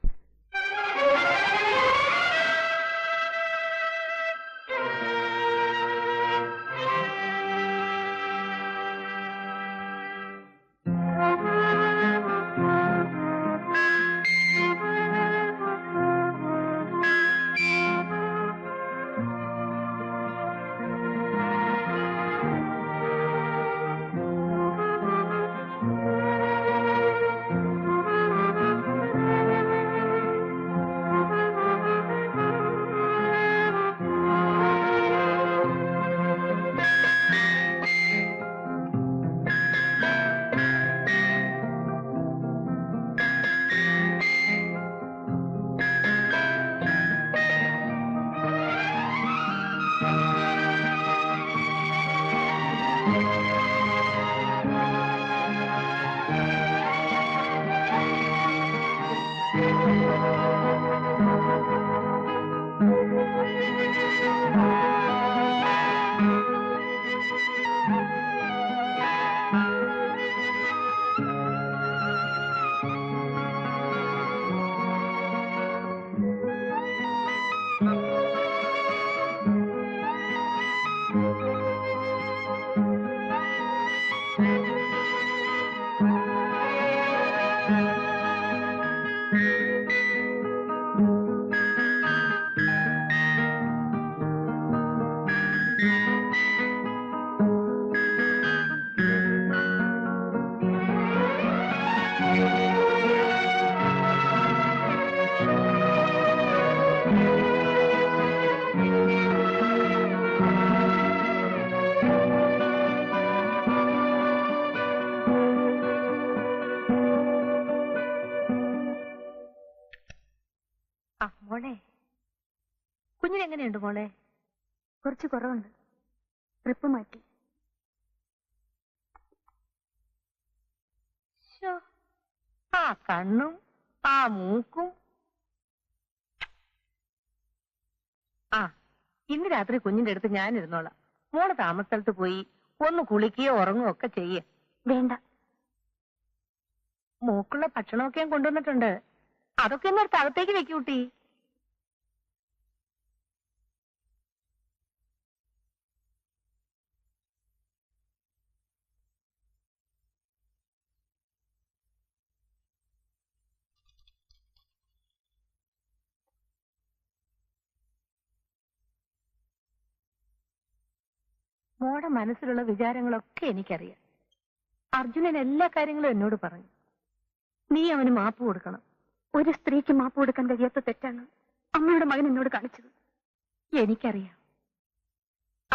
മോളെ? കുറച്ച് കുറവുണ്ട്. ട്രിപ്പ് മാറ്റി. ആ കണ്ണും ആ മൂക്കും. ആ ഇന്ന് രാത്രി കുഞ്ഞിന്റെ അടുത്ത് ഞാൻ ഇരുന്നോളാം. മോള് താമസസ്ഥലത്ത് പോയി ഒന്ന് കുളിക്കുകയോ ഉറങ്ങുകയോ ഒക്കെ ചെയ്യേ. വേണ്ട. മൂക്കുള്ള ഭക്ഷണമൊക്കെ ഞാൻ കൊണ്ടുവന്നിട്ടുണ്ട്. അതൊക്കെ ഒന്ന് എടുത്ത് അകത്തേക്ക് വെക്കൂട്ടി. മോടെ മനസ്സിലുള്ള വിചാരങ്ങളൊക്കെ എനിക്കറിയാം. അർജുനൻ എല്ലാ കാര്യങ്ങളും എന്നോട് പറഞ്ഞു. നീ അവന് മാപ്പ് കൊടുക്കണം. ഒരു സ്ത്രീക്ക് മാപ്പ് കൊടുക്കാൻ കഴിയാത്ത തെറ്റാണ് അമ്മയുടെ മകൻ എന്നോട് കാണിച്ചത്. എനിക്കറിയാം.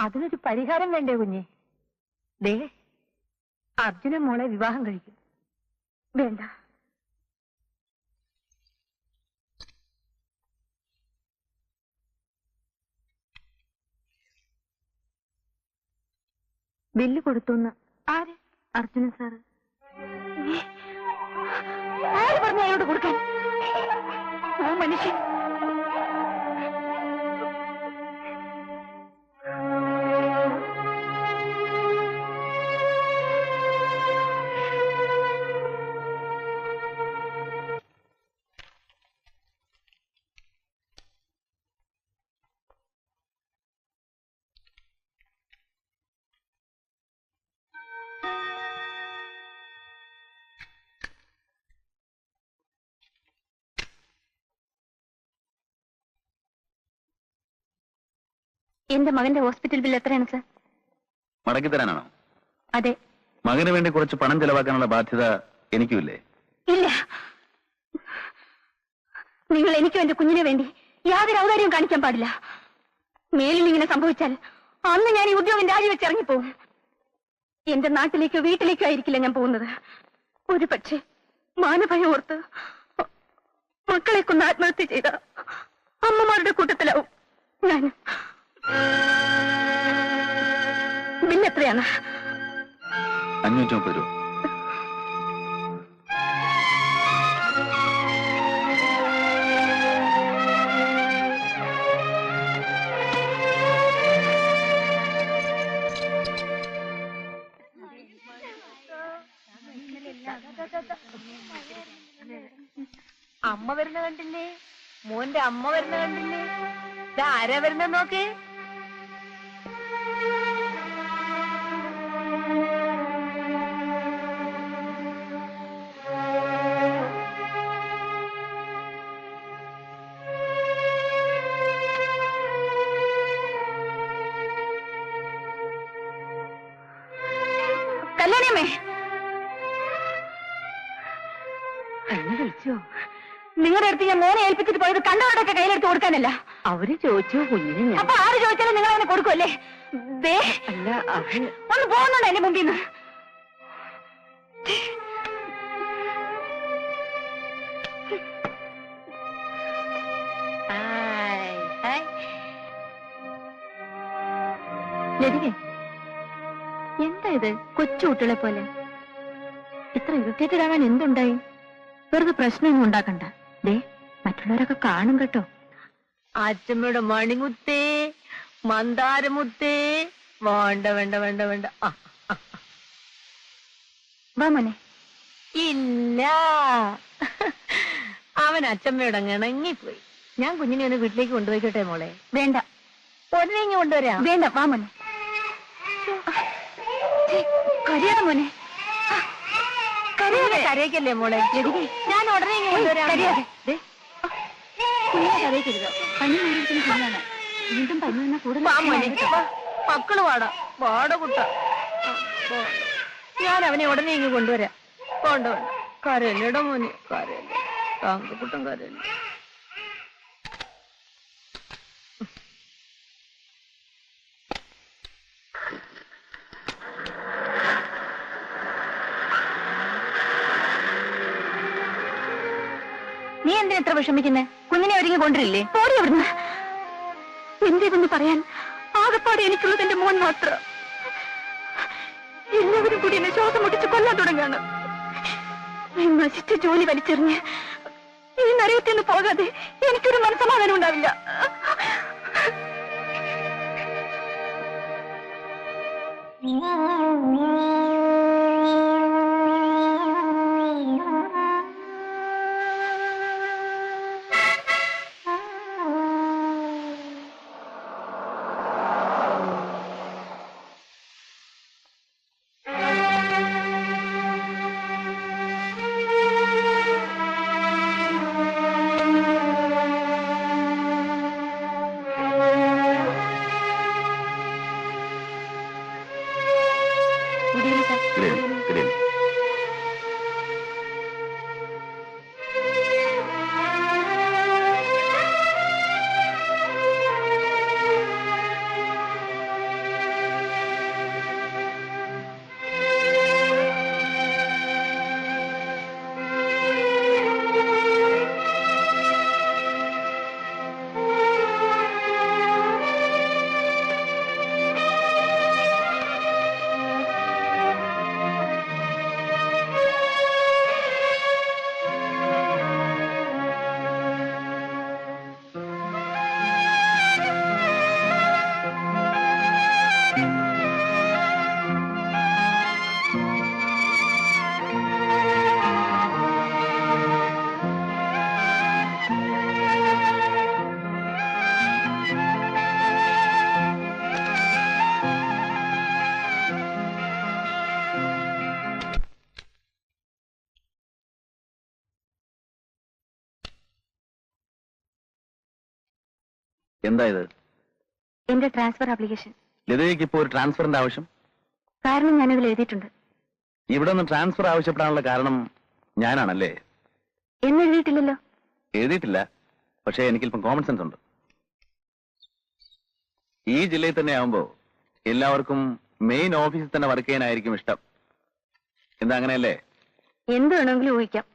അതിനൊരു പരിഹാരം വേണ്ടേ കുഞ്ഞെ? ദേ, അർജുനൻ മോളെ വിവാഹം കഴിക്കും. വേണ്ട. ബില്ല് കൊടുത്തുന്ന്. ആര്? അർജുന സാറ്. ആര് പറഞ്ഞു അയാളോട് കൊടുക്കാൻ? ആ മനുഷ്യൻ എന്റെ മകന്റെ ഹോസ്പിറ്റൽ ബിൽ എത്രയാണ് സർ? മടക്കി തരാനാണോ? അതെ. മകന് വേണ്ടി കുറച്ച് പണം ചെലവാക്കാനുള്ള ബാധ്യത എനിക്കുമില്ലേ? ഇല്ല. നിങ്ങൾ എനിക്കും എന്റെ കുഞ്ഞിനെ വേണ്ടി യാതൊരു ഔദാര്യവും കാണിക്കാൻ പാടില്ല. മേലിൽ ഇങ്ങനെ സംഭവിച്ചാൽ അന്ന് ഞാൻ ഈ ഉദ്യോഗം രാജിവെച്ച് ഇറങ്ങിപ്പോകും. എന്റെ നാട്ടിലേക്കോ വീട്ടിലേക്കോ ആയിരിക്കില്ല ഞാൻ പോകുന്നത്. ഒരു പക്ഷേ മാനഭയം ഓർത്ത് മക്കളെ കൊന്ന് ആത്മഹത്യ ചെയ്ത അമ്മമാരുടെ കൂട്ടത്തിലാവും ഞാൻ. ബില്ല് എത്രയാണ്? 530 രൂപ. അമ്മ വരുന്ന കണ്ടില്ലേ? മോന്റെ അമ്മ വരുന്ന കണ്ടില്ലേ? ആരാ വരുന്ന നോക്കേ. കല്യാണിയമ്മേ, എന്നെ വിളിച്ചോ? നിങ്ങളുടെ അടുത്ത് ഞാൻ മോനെ ഏൽപ്പിച്ചിട്ട് പോയത് കണ്ടവരുടെയൊക്കെ കയ്യിലെടുത്ത് കൊടുക്കാനല്ല. അവര് ചോദിച്ചു കുഞ്ഞിനെ ഞാൻ. അപ്പൊ ആര് ചോദിച്ചാലും നിങ്ങൾ അവനെ കൊടുക്കുമല്ലേ? ദേ, അല്ല അത് ഒന്ന് പോകുന്നുണ്ട് എന്റെ മുമ്പിൽ നിന്ന്. ലതികേ, എന്താ ഇത് കൊച്ചു കുട്ടികളെ പോലെ? ഇത്ര ഇറിറ്റേറ്റഡ് ആവാൻ എന്തുണ്ടായി? വെറുതെ പ്രശ്നമൊന്നും ഉണ്ടാക്കണ്ട. ദേ, മറ്റുള്ളവരൊക്കെ കാണും കേട്ടോ. അച്ഛമ്മയുടെ മണിമുത്തേ, മന്ദാരമുത്തേ. വേണ്ട വേണ്ട വേണ്ട വേണ്ട. വാ മോനെ. ഇല്ല, അവൻ അച്ഛമ്മയുടെ ഇണങ്ങിപ്പോയി. ഞാൻ കുഞ്ഞിനെ ഒന്ന് വീട്ടിലേക്ക് കൊണ്ടുപോയിക്കോട്ടെ മോളെ? വേണ്ട. ഉടനെ ഇങ്ങ് കൊണ്ടുവരാം. വേണ്ട, വാ മോനെ. കരയാ മോനെ. കരയിക്കല്ലേ മോളെ? ഞാൻ ഉടനെ ഇങ്ങ് കൊണ്ടുവരാം. കരയിക്കരുത്. പനി നേരിടുന്ന കുഞ്ഞാണ്. വീണ്ടും പനി വന്നാൽ കൂടുതൽ മക്കള് വാടാ, വാട കുട്ട. ഞാൻ അവനെ ഉടനെ ഇങ്ങ് കൊണ്ടുവരാം. വേണ്ട വേണ്ട, കരയല്ലേടാ മോനെ, കരയല്ലേ. താങ്കക്കുട്ടം കരയല്ലേ. നീ എന്തിനാ എത്ര വിഷമിക്കുന്നേ? കുഞ്ഞിനെ ഒരുങ്ങി കൊണ്ടിരില്ലേ? പോടി അവിടുന്ന്. എന്റേതെന്ന് പറയാൻ ആകപ്പാടെ എനിക്കുള്ളത് എന്റെ മോൻ മാത്രം. എല്ലാവരും കൂടി എന്നെ ശ്വാസം മുട്ടിച്ച് കൊല്ലാൻ തുടങ്ങാണ്. നശിച്ച ജോലി വലിച്ചെറിഞ്ഞ് ഈ നരകത്തിൽ പോകാതെ എനിക്കൊരു മനസ്സമാധാനം ഉണ്ടാവില്ല. എന്താ ഇത്? എന്റെ ട്രാൻസ്ഫർ ആപ്ലിക്കേഷൻ. ലതയ്ക്ക് ഇപ്പോ ഒരു ട്രാൻസ്ഫറിന്റെ ആവശ്യം? കാരണം ഞാനതിൽ എഴുതിയിട്ടുണ്ട്. ഇവിടെ നിന്ന് ട്രാൻസ്ഫർ ആവശ്യപ്പെടാനുള്ള കാരണം ഞാനാണല്ലേ? എന്നെഴുതിയിട്ടില്ലല്ലോ. എഴുതിയിട്ടില്ല, പക്ഷേ എനിക്കിപ്പം കോമൺ സെൻസ് ഉണ്ട്. ഈ ജില്ലയിൽ തന്നെ ആവുമ്പോ എല്ലാവർക്കും മെയിൻ ഓഫീസിൽ തന്നെ വർക്ക് ചെയ്യാനായിരിക്കും ഇഷ്ടം. എന്താ അങ്ങനെയല്ലേ? എന്ത് വേണമെങ്കിലും ഊഹിക്കാം.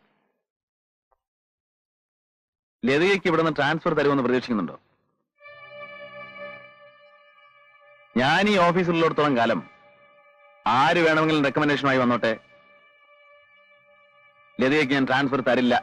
ലതയ്ക്ക് ഇവിടെ നിന്ന് ട്രാൻസ്ഫർ തരുമെന്ന് പ്രതീക്ഷിക്കുന്നുണ്ടോ? ഞാൻ ഈ ഓഫീസിലുള്ളിടത്തോളം കാലം ആര് വേണമെങ്കിലും റെക്കമെൻഡേഷനുമായി വന്നോട്ടെ, ലതയ്ക്ക് ഞാൻ ട്രാൻസ്ഫർ തരില്ല.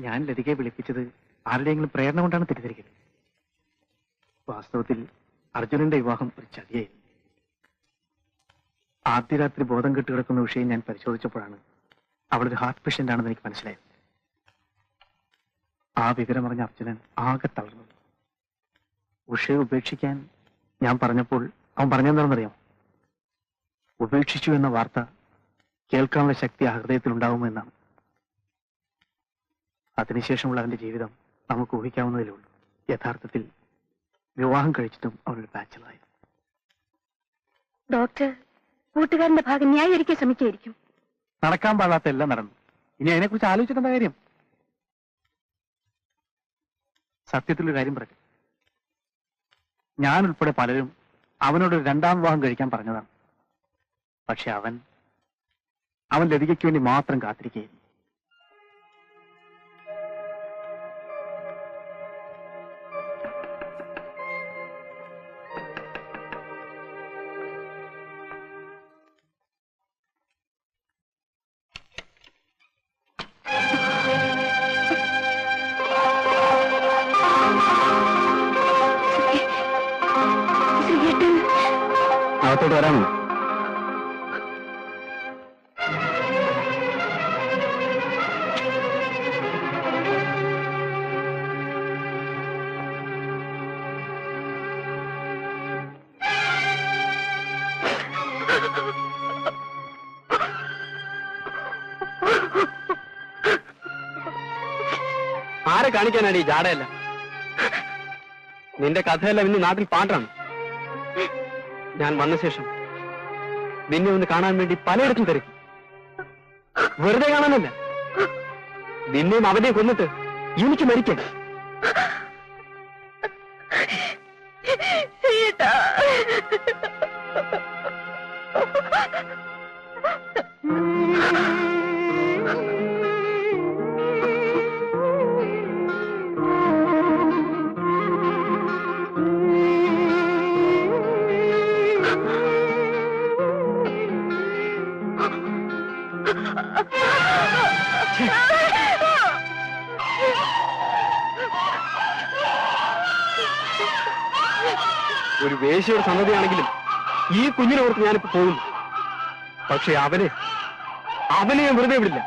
ഞാൻ ലതികയെ വിളിപ്പിച്ചത് ആരുടെയെങ്കിലും പ്രേരണ കൊണ്ടാണ് തെറ്റിദ്ധരിക്കരുത്. വാസ്തവത്തിൽ അർജുനന്റെ വിവാഹം ഒരു ചതിയായിരുന്നു. ആദ്യ രാത്രി ബോധം കെട്ട് കിടക്കുന്ന വിഷയം ഞാൻ പരിശോധിച്ചപ്പോഴാണ് അവളൊരു ഹാർട്ട് പേഷ്യന്റ് ആണെന്ന് എനിക്ക് മനസ്സിലായത്. ആ വിവരം അറിഞ്ഞ അർജുനൻ ആകെ തളർന്നു. ഉഷയെ ഉപേക്ഷിക്കാൻ ഞാൻ പറഞ്ഞപ്പോൾ അവൻ പറഞ്ഞെന്താണെന്നറിയാമോ? ഉപേക്ഷിച്ചു എന്ന വാർത്ത കേൾക്കാനുള്ള ശക്തി ആ ഹൃദയത്തിൽ ഉണ്ടാവുമെന്നാണ്. അതിനുശേഷമുള്ള അവന്റെ ജീവിതം നമുക്ക് ഊഹിക്കാവുന്നതിലേ ഉള്ളൂ. യഥാർത്ഥത്തിൽ വിവാഹം കഴിച്ചിട്ടും അവനൊരു ബാച്ചിലറായി. ഡോക്ടർ കൂട്ടുകാരന്റെ ഭാഗം ന്യായീകരിക്കാൻ ശ്രമിക്കുകയായിരിക്കും. നടക്കാൻ പാടാത്ത എല്ലാം നടന്നു. ഇനി അതിനെക്കുറിച്ച് ആലോചിച്ചിട്ടെന്താ കാര്യം? സത്യത്തിലൊരു കാര്യം പറഞ്ഞു, ഞാൻ ഉൾപ്പെടെ പലരും അവനോടൊരു രണ്ടാം വിവാഹം കഴിക്കാൻ പറഞ്ഞതാണ്. പക്ഷെ അവൻ ലതികയ്ക്ക് വേണ്ടി മാത്രം കാത്തിരിക്കുകയായിരുന്നു. അകത്തോട്ട് വരാമോ? ആരെ കാണിക്കാനാണ് ഈ ജാടയല്ല? നിന്റെ കഥയെല്ലാം ഇന്ന് നാട്ടിൽ പാട്ടാണ്. ഞാൻ വന്ന ശേഷം നിന്നെ ഒന്ന് കാണാൻ വേണ്ടി പലയിടത്തും തിരക്കി. വെറുതെ കാണാനല്ല, നിന്നെയും അവനെയും കൊന്നിട്ട് എനിക്ക് മരിക്കാൻ. ഒരു വേശ്യയുടെ സന്നദ്ധയാണെങ്കിലും ഈ കുഞ്ഞിനെ ഓർത്ത് ഞാനിപ്പോ പോകുന്നു. പക്ഷെ അവനെ ഞാൻ വെറുതെ വിടില്ല.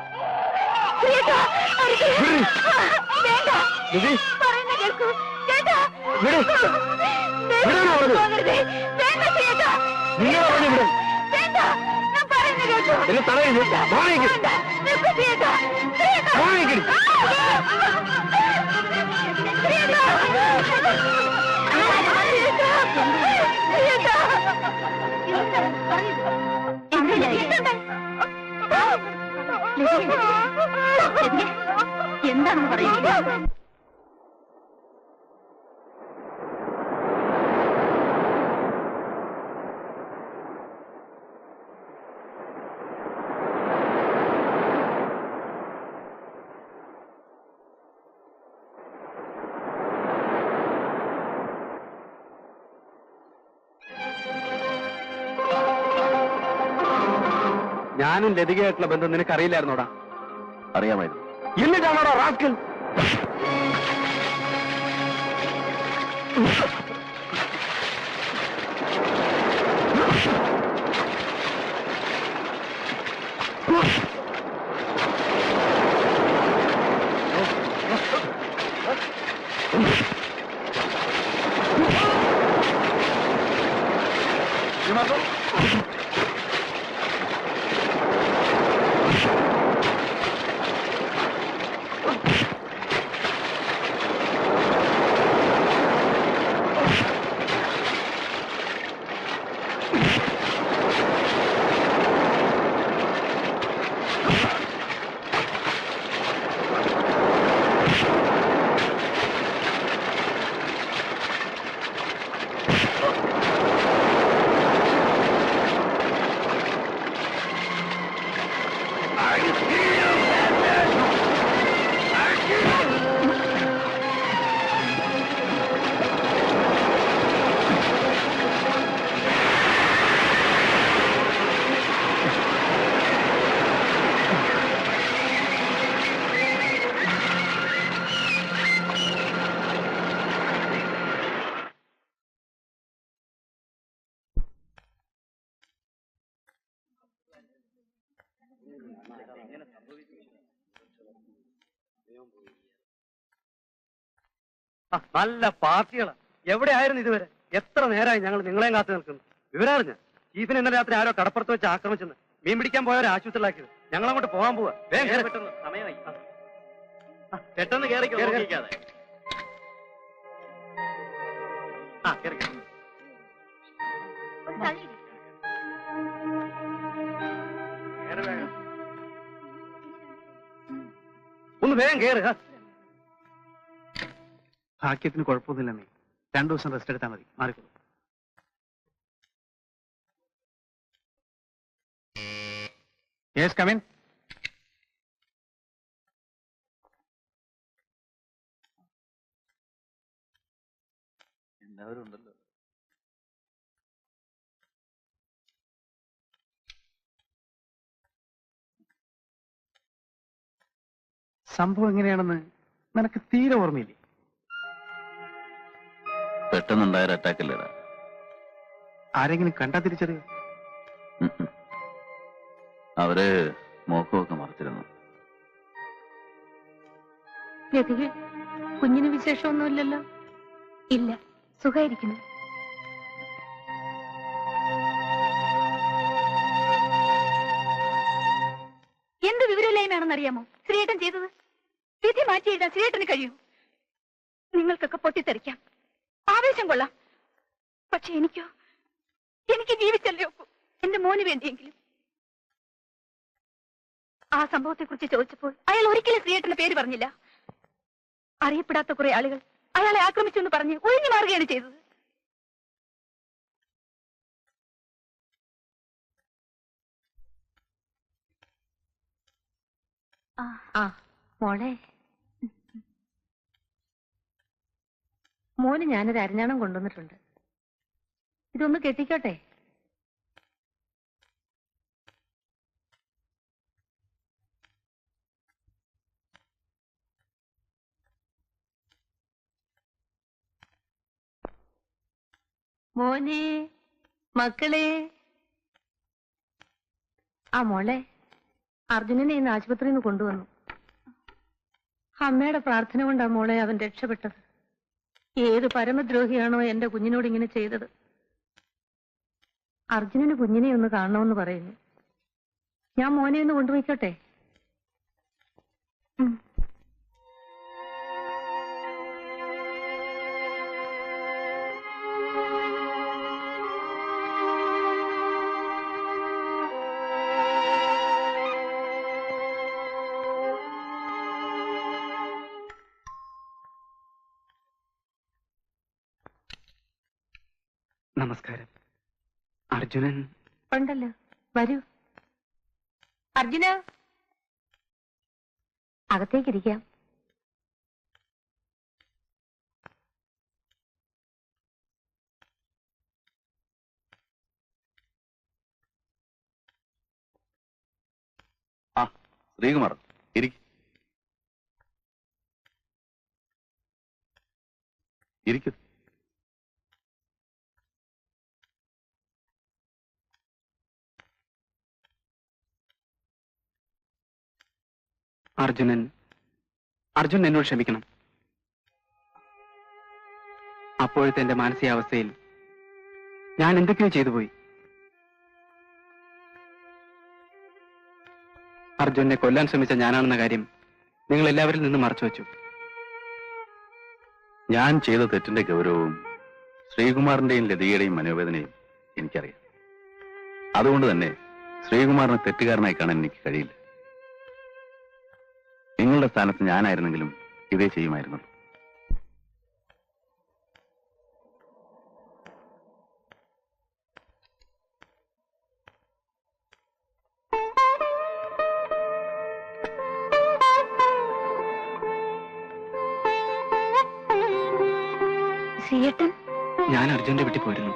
എന്നെ തടയുന്നു. എന്താണെന്ന് പറയുന്നത്? ഞാനും ലതികയായിട്ടുള്ള ബന്ധം നിനക്കറിയില്ലായിരുന്നോടാ? അറിയാമായിരുന്നു. എന്നിട്ടാണോടാ റാസ്കൽ? നല്ല പാർട്ടികളാ. എവിടെയായിരുന്നു ഇതുവരെ? എത്ര നേരമായി ഞങ്ങൾ നിങ്ങളെയും കാത്തു നിൽക്കുന്നു. വിവരറിഞ്ഞ ചീഫിനെ ഇന്നലെ രാത്രി ആരോ കടപ്പുറത്ത് വെച്ച് ആക്രമിച്ചെന്ന്. മീൻ പിടിക്കാൻ പോയവരെ ആശുപത്രിയിലാക്കിയത്. ഞങ്ങൾ അങ്ങോട്ട് പോകാൻ പോവാ. സമയമായി. പെട്ടെന്ന് കേറിക്കോ. ഒന്ന് വേഗം കേറുക. ഭാഗ്യത്തിന് കുഴപ്പമൊന്നുമില്ലെന്നേ. 2 ദിവസം റെസ്റ്റ് എടുത്താൽ മതി. മാറിക്കോളൂ. Yes, come in. എല്ലാവരും ഉണ്ടല്ലോ. സംഭവം എങ്ങനെയാണെന്ന് നിനക്ക് തീരെ ഓർമ്മയില്ലേ? പെട്ടെന്നുണ്ടായ അറ്റാക്കല്ലേടാ. ആരെങ്കിലും കണ്ടാ തിരിച്ചറിയോ? അവര് മോക്കമൊക്കെ മറച്ചിരുന്നു. ലതിക, കുഞ്ഞിന് വിശേഷമൊന്നുമില്ലല്ലോ? ഇല്ല, സുഖായിരിക്കുന്നു. എന്ത് വിവരമില്ലായ്മയാണെന്നറിയാമോ ശ്രീയേട്ടൻ ചെയ്തത്? വിധി മാറ്റി എഴുതാൻ ശ്രീയേട്ടന് കഴിയൂ. നിങ്ങൾക്കൊക്കെ പൊട്ടിത്തെറിക്കാം, ആവേശം കൊള്ളാം. പക്ഷെ എനിക്ക് ജീവിച്ചല്ലേ ഒക്കൂ. എന്റെ മോന് വേണ്ടിയെങ്കിലും. ആ സംഭവത്തെ കുറിച്ച് ചോദിച്ചപ്പോൾ അയാൾ ഒരിക്കലും ശ്രീയേട്ടന്റെ പേര് പറഞ്ഞില്ല. അറിയപ്പെടാത്ത കുറെ ആളുകൾ അയാളെ ആക്രമിച്ചു എന്ന് പറഞ്ഞ് ഒഴിഞ്ഞു മാറുകയാണ് ചെയ്തത്. മോളെ, മോന് ഞാനൊരു അരഞ്ഞാണം കൊണ്ടുവന്നിട്ടുണ്ട്. ഇതൊന്ന് കെട്ടിക്കോട്ടെ? മോനെ, മക്കളെ. മോളെ, അർജുനനെ ഇന്ന് ആശുപത്രിയിൽ നിന്ന് കൊണ്ടുവന്നു. അമ്മയുടെ പ്രാർത്ഥന കൊണ്ടാ മോളെ അവൻ രക്ഷപ്പെട്ടത്. ഏത് പരമദ്രോഹിയാണോ എന്റെ കുഞ്ഞിനോട് ഇങ്ങനെ ചെയ്തത്? അർജുനന് കുഞ്ഞിനെ ഒന്ന് കാണണമെന്ന് പറയുന്നു. ഞാൻ മോനെ ഒന്ന് കൊണ്ടുപോയിക്കോട്ടെ? നമസ്കാരം. അർജുനൻ ഉണ്ടല്ലോ, വരൂ. അർജുന, അകത്തേക്കിരിക്കാം. ശ്രീകുമാർ, ഇരിക്കൂ. അർജുനൻ എന്നോട് ക്ഷമിക്കണം. അപ്പോഴത്തെ എന്റെ മാനസികാവസ്ഥയിൽ ഞാൻ എന്തൊക്കെയോ ചെയ്തു പോയി. അർജുനെ കൊല്ലാൻ ശ്രമിച്ച ഞാനാണെന്ന കാര്യം നിങ്ങൾ എല്ലാവരിൽ നിന്നും മറച്ചു വെച്ചു. ഞാൻ ചെയ്ത തെറ്റിന്റെ ഗൗരവവും ശ്രീകുമാറിന്റെയും ലതികയുടെയും മനോവേദനയും എനിക്കറിയാം. അതുകൊണ്ട് തന്നെ ശ്രീകുമാറിനെ തെറ്റുകാരനായി കാണാൻ എനിക്ക് കഴിയില്ല. നിങ്ങളുടെ സ്ഥാനത്ത് ഞാനായിരുന്നെങ്കിലും ഇതേ ചെയ്യുമായിരുന്നുള്ളൂ. ഞാൻ അർജുന്റെ വീട്ടിൽ പോയിരുന്നു.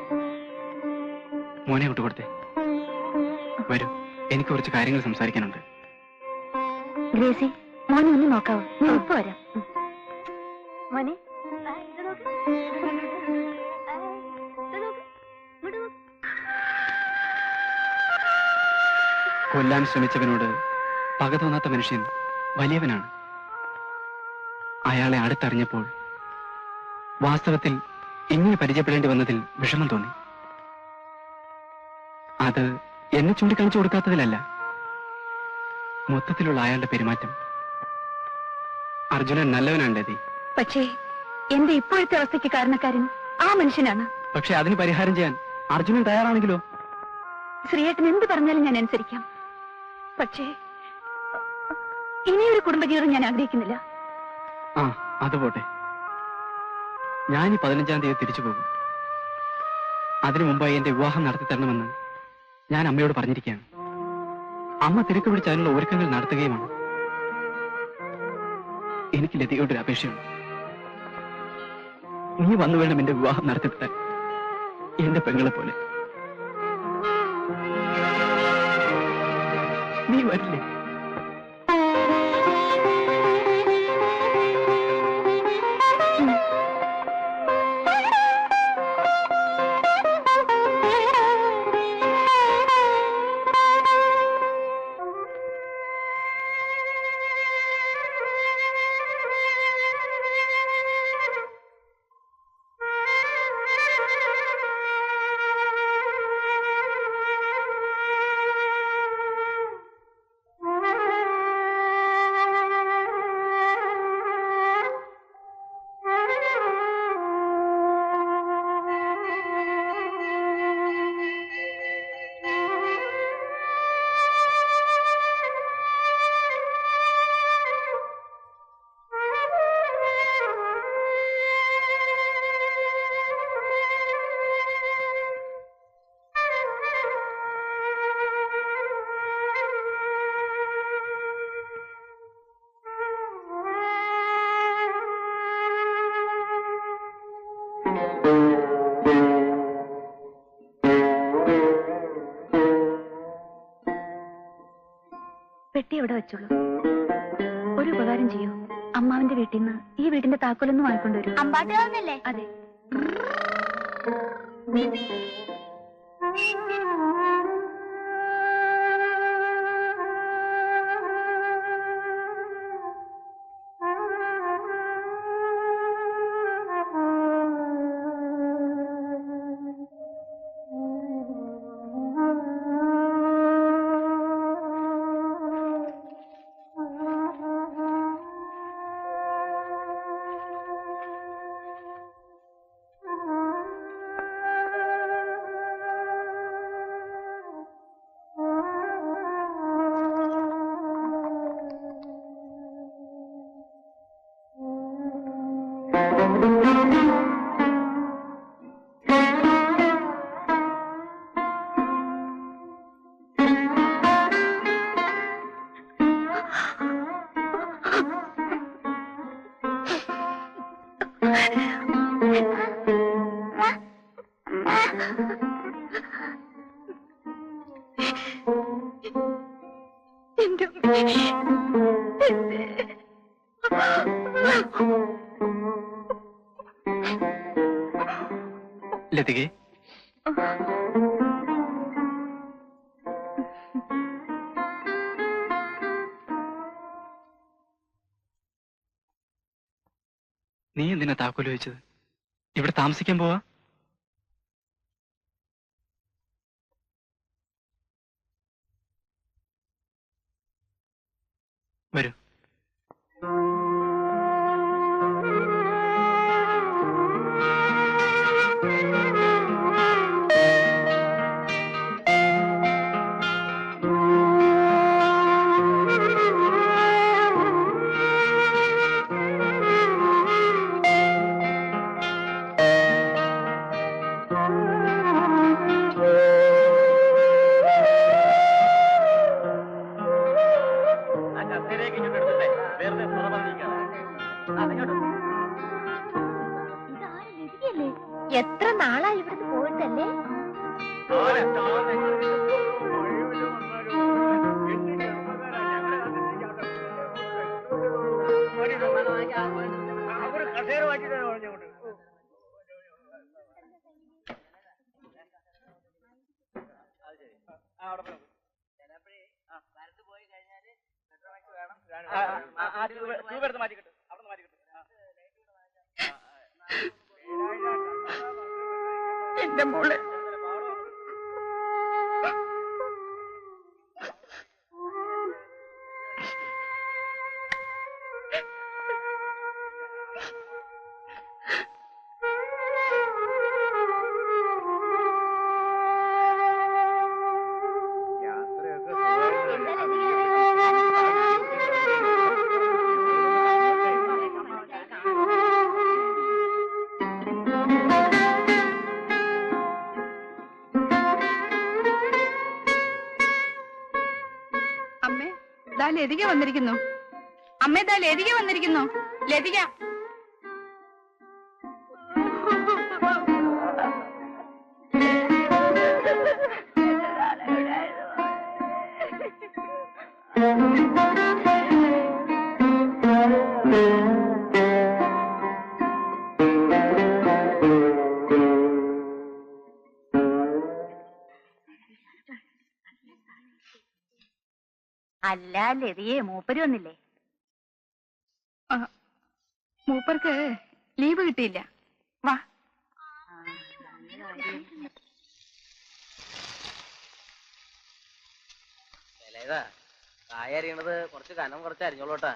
മോനെ വിട്ടുകൊടുത്തേ. വരൂ, എനിക്ക് കുറച്ച് കാര്യങ്ങൾ സംസാരിക്കാനുണ്ട്. ഗ്രേസി, മോനെ ഒന്ന് നോക്കാവോ? ഞാൻ ഇപ്പൊ വരാം. മോനെ, കൊല്ലാൻ ശ്രമിച്ചവനോട് പക തോന്നാത്ത മനുഷ്യൻ വലിയവനാണ്. അയാളെ അടുത്തറിഞ്ഞപ്പോൾ വാസ്തവത്തിൽ ഇങ്ങനെ പരിചയപ്പെടേണ്ടി വന്നതിൽ വിഷമം തോന്നി. അത് എന്നെ ചൂണ്ടിക്കാണിച്ചു കൊടുക്കാത്തതിലല്ല, മൊത്തത്തിലുള്ള അയാളുടെ പെരുമാറ്റം. അർജുനൻ നല്ലവനാണ് ലതി. പക്ഷേ എന്റെ ഇപ്പോഴത്തെ അവസ്ഥയ്ക്ക് കാരണക്കാരൻ ആ മനുഷ്യനാണ്. പക്ഷെ അതിന് പരിഹാരം ചെയ്യാൻ അർജുനൻ തയ്യാറാണെങ്കിലോ? ശ്രീയേട്ടൻ എന്ത് പറഞ്ഞാലും ഞാൻ അനുസരിക്കാം. പക്ഷേ ഇനിയൊരു കുടുംബജീവിതം ഞാൻ ആഗ്രഹിക്കുന്നില്ല. അത് പോട്ടെ. ഞാൻ ഈ 15-ാം തീയതി തിരിച്ചു പോകും. അതിനു മുമ്പായി എന്റെ വിവാഹം നടത്തി തരണമെന്ന് ഞാൻ അമ്മയോട് പറഞ്ഞിരിക്കുകയാണ്. അമ്മ തിരക്ക് പിടിച്ച് അതിനുള്ള ഒരുക്കങ്ങൾ നടത്തുകയുമാണ്. എനിക്ക് ലതികയോടൊരു അപേക്ഷയുണ്ട്. നീ വന്നു വേണം എന്റെ വിവാഹം നടത്തിത്താൻ, എന്റെ പെങ്ങളെ പോലെ. നീ വരില്ലേ? പെട്ടി എവിടെ വെച്ചോളൂ. ഒരു ഉപകാരം ചെയ്യൂ, അമ്മാവിന്റെ വീട്ടിൽ നിന്ന് ഈ വീടിന്റെ താക്കോലൊന്നും വാങ്ങിക്കൊണ്ടുവരൂ. അമ്പാട്ടുകാരനല്ലേ? അതെ. ലതികെ, നീ എന്തിനാ താക്കോല് വെച്ചത്? ഇവിടെ താമസിക്കാൻ പോവാ? വരൂ. എത്ര നാളായി ഇവിടുന്ന് പോയിട്ടല്ലേ? എന്റെ മോള് ലതിക വന്നിരിക്കുന്നു. അമ്മേ, ദാ ലതിക വന്നിരിക്കുന്നു. ലതിക. അല്ല ലതിയെ, മൂപ്പര് വന്നില്ലേ? മൂപ്പർക്ക് ലീവ് കിട്ടിയില്ല. വാ. കായ അരിയണത് കുറച്ച് കനം കുറച്ച് അരിഞ്ഞോളൂട്ടാ.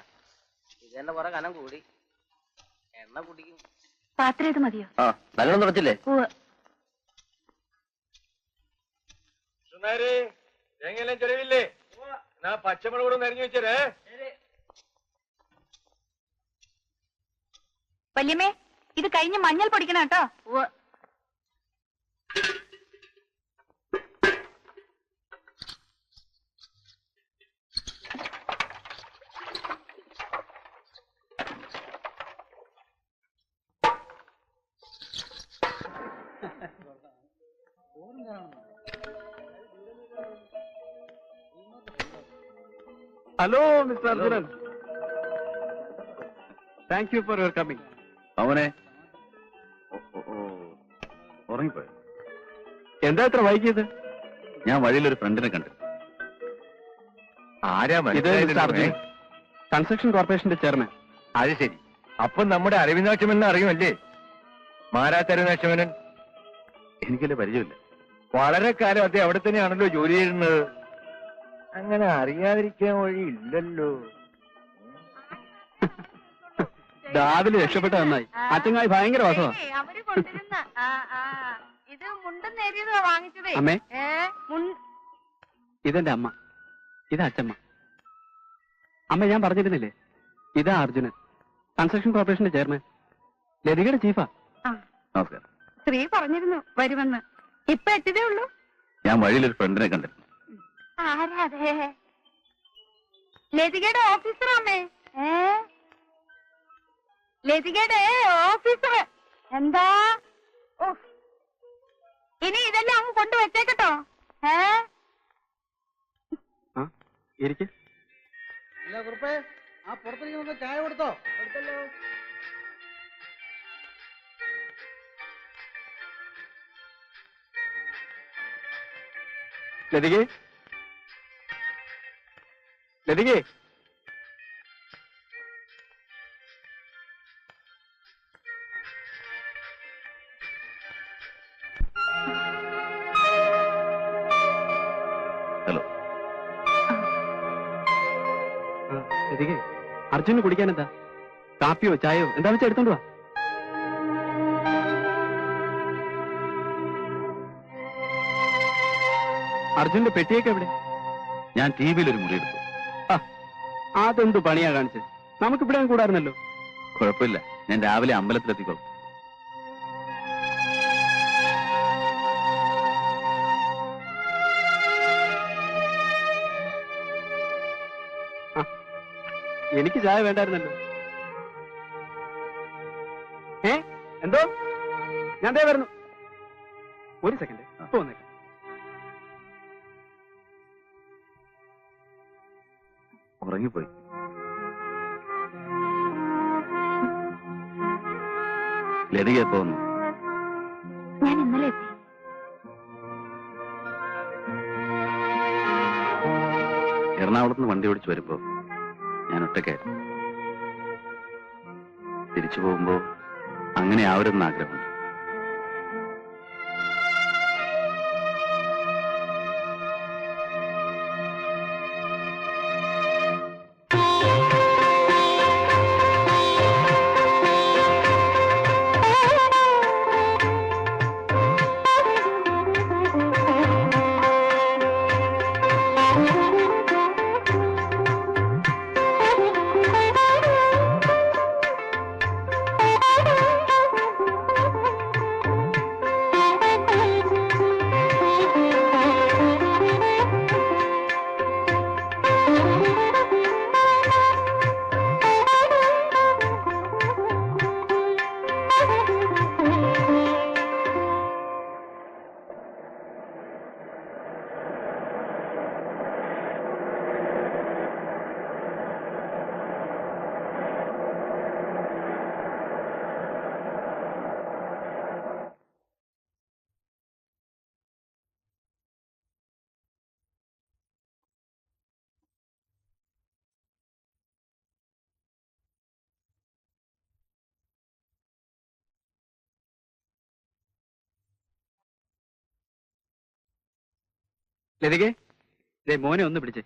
ഇത് തന്നെ കുറെ കനം കൂടി. എണ്ണ കുടിക്കും. പാത്രം ഇത് മതിയോ? നല്ലോണം തുടച്ചില്ലേ? തേങ്ങയെല്ലാം ചെലവില്ലേ? എന്നാ പച്ചമുളക് കൂടെ നിറഞ്ഞു വെച്ചേ. വല്യമ്മേ, ഇത് കഴിഞ്ഞ് മഞ്ഞൾ പൊടിക്കണം കേട്ടോ. Hello mister Arjunan. Thank you for your coming. അവനെ ഉറങ്ങിപ്പോയോ? എന്താ ഇത്ര വൈകിയത്? ഞാൻ വഴിയിലൊരു ഫ്രണ്ടിനെ കണ്ടു. ആരാ ഇത് മിസ്റ്റർ മനസ്സിലായില്ലല്ലോ, അർജുൻ, കൺസ്ട്രക്ഷൻ കോർപ്പറേഷന്റെ ചെയർമാൻ. അത് ശരി. അപ്പൊ നമ്മുടെ അരവിന്ദാക്ഷമെന്ന് അറിയുമല്ലേ? മാരാത്തരവിന്ദാക്ഷമനൻ. എനിക്കല്ലേ പരിചയമില്ല. വളരെ കാലം അദ്ദേഹം അവിടെ തന്നെയാണല്ലോ ജോലി ചെയ്യുന്നത്. അങ്ങനെ അറിയാതിരിക്കാൻ വഴിയില്ലല്ലോ. രാവിലെ രക്ഷപ്പെട്ട നന്നായി. അച്ചങ്ങായി ഭയങ്കര വാസമാണ്. അവര് കൊണ്ടിരുന്ന ഇത് മുണ്ടും നേരിയതോ വാങ്ങിച്ചതേ. അമ്മേ, ഇതെന്റെ അമ്മ, ഇതാ അച്ഛമ്മ. അമ്മ, ഞാൻ പറഞ്ഞിരുന്നില്ലേ, ഇതാ അർജുനൻ, കൺസ്ട്രക്ഷൻ കോർപ്പറേഷന്റെ ചെയർമാൻ, ലതികയുടെ ചീഫാ. നമസ്കാരം. സ്ത്രീ പറഞ്ഞിരുന്നു വരുമെന്ന്. ഇപ്പൊ എത്തിയതേ ഉള്ളൂ. ഞാൻ വഴിയിലൊരു ഫ്രണ്ടിനെ കണ്ടിരുന്നു. ആരാതെ? ലതികയുടെ ഓഫീസറാമേ. ലതികയുടെ ഓഫീസർ. എന്താ? ഇനി ഇതെല്ലാം അങ്ങ് കൊണ്ടുവച്ചേക്കട്ടോ. ഇരിക്ക്. കുറുപ്പേ, ആ പുറത്തിരിക്കുന്ന ചായ കൊടുത്തോ? കൊടുത്തല്ലോ. ലതികേ, ലതികേ, ഹലോ. ലതികേ, അർജുന് കുടിക്കാൻ എന്താ? കാപ്പിയോ ചായയോ എന്താ വെച്ചാൽ എടുത്തോണ്ട് വാ. അർജുന്റെ പെട്ടിയൊക്കെ എവിടെ? ഞാൻ ടി വിയിൽ ഒരു മുറി എടുത്തു. അതെന്തു പണിയാ കാണിച്ചത്? നമുക്കിവിടെ കൂടായിരുന്നല്ലോ. കുഴപ്പമില്ല, ഞാൻ രാവിലെ അമ്പലത്തിലെത്തിക്കോളാം. എനിക്ക് ചായ വേണ്ടായിരുന്നല്ലോ. എന്തോ? ഞാൻ ദേ വരുന്നു. ഒരു സെക്കൻഡ്, ഇപ്പൊ വന്നേക്കാം. ഉറങ്ങിപ്പോയി. ലതിക എപ്പോ വന്നു? ഞാൻ ഇന്നലെ എത്തി. എറണാകുളത്ത് നിന്ന് വണ്ടി ഓടിച്ചു വരുമ്പോ ഞാൻ ഒറ്റയ്ക്കായിരുന്നു. തിരിച്ചു പോകുമ്പോ അങ്ങനെ ആവരുതെന്ന് ആഗ്രഹമുണ്ട്. ലതികേ, ദേ മോനെ ഒന്ന് പിടിച്ചേ.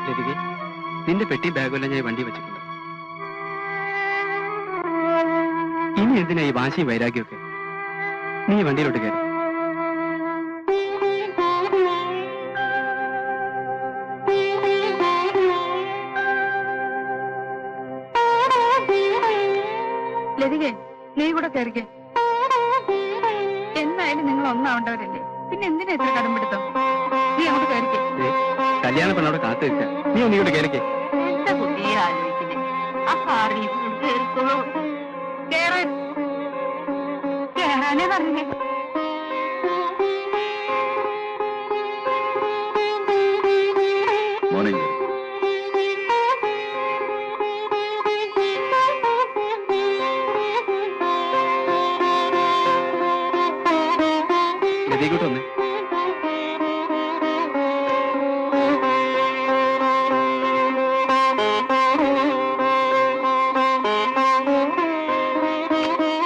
ലതികേ, നിന്റെ പെട്ടി ബാഗെല്ലാം ഞാൻ വണ്ടി വെച്ചിട്ടുണ്ട്. ഇനി എന്തിനാ ഈ വാശിയും വൈരാഗ്യമൊക്കെ? നീ വണ്ടിയിലോട്ട് കയറി. കൂടെ കയറിക്കേ. എന്നായാലും നിങ്ങൾ ഒന്നാവേണ്ടവരല്ലേ, പിന്നെ എന്തിനാ ഇത്ര കടമ്പെടുത്തോ? നീ അങ്ങോട്ട് കയറിക്കേ. കല്യാണ പെണ്ണോടെ കാത്തു വെച്ചാ നീ ഒന്ന് ഇങ്ങോട്ട് കയറിക്കേ. എന്താ കുട്ടിയെ ആലോചിക്കുന്നേ? ആ കാറിൽ കേറിക്കോളൂ. കേറാനേ പറഞ്ഞേ. മോർണിംഗ്. ഗതികൂട്ട് വന്നേ.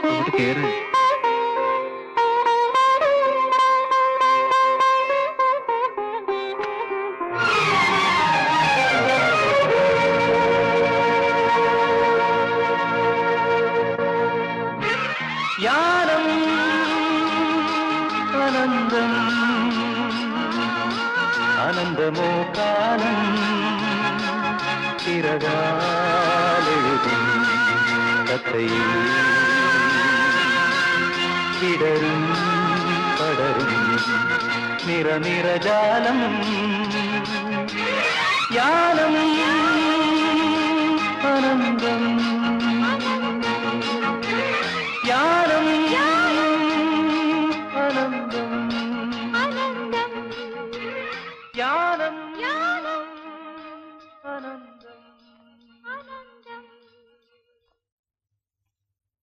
അങ്ങോട്ട് കേറ്. യാനം അനന്തം അനന്തമോ കാലം ചിരകാലെഴുതും കഥയിൽ വിടരും പടരും നിറനിറജാലം യാനം അനന്തം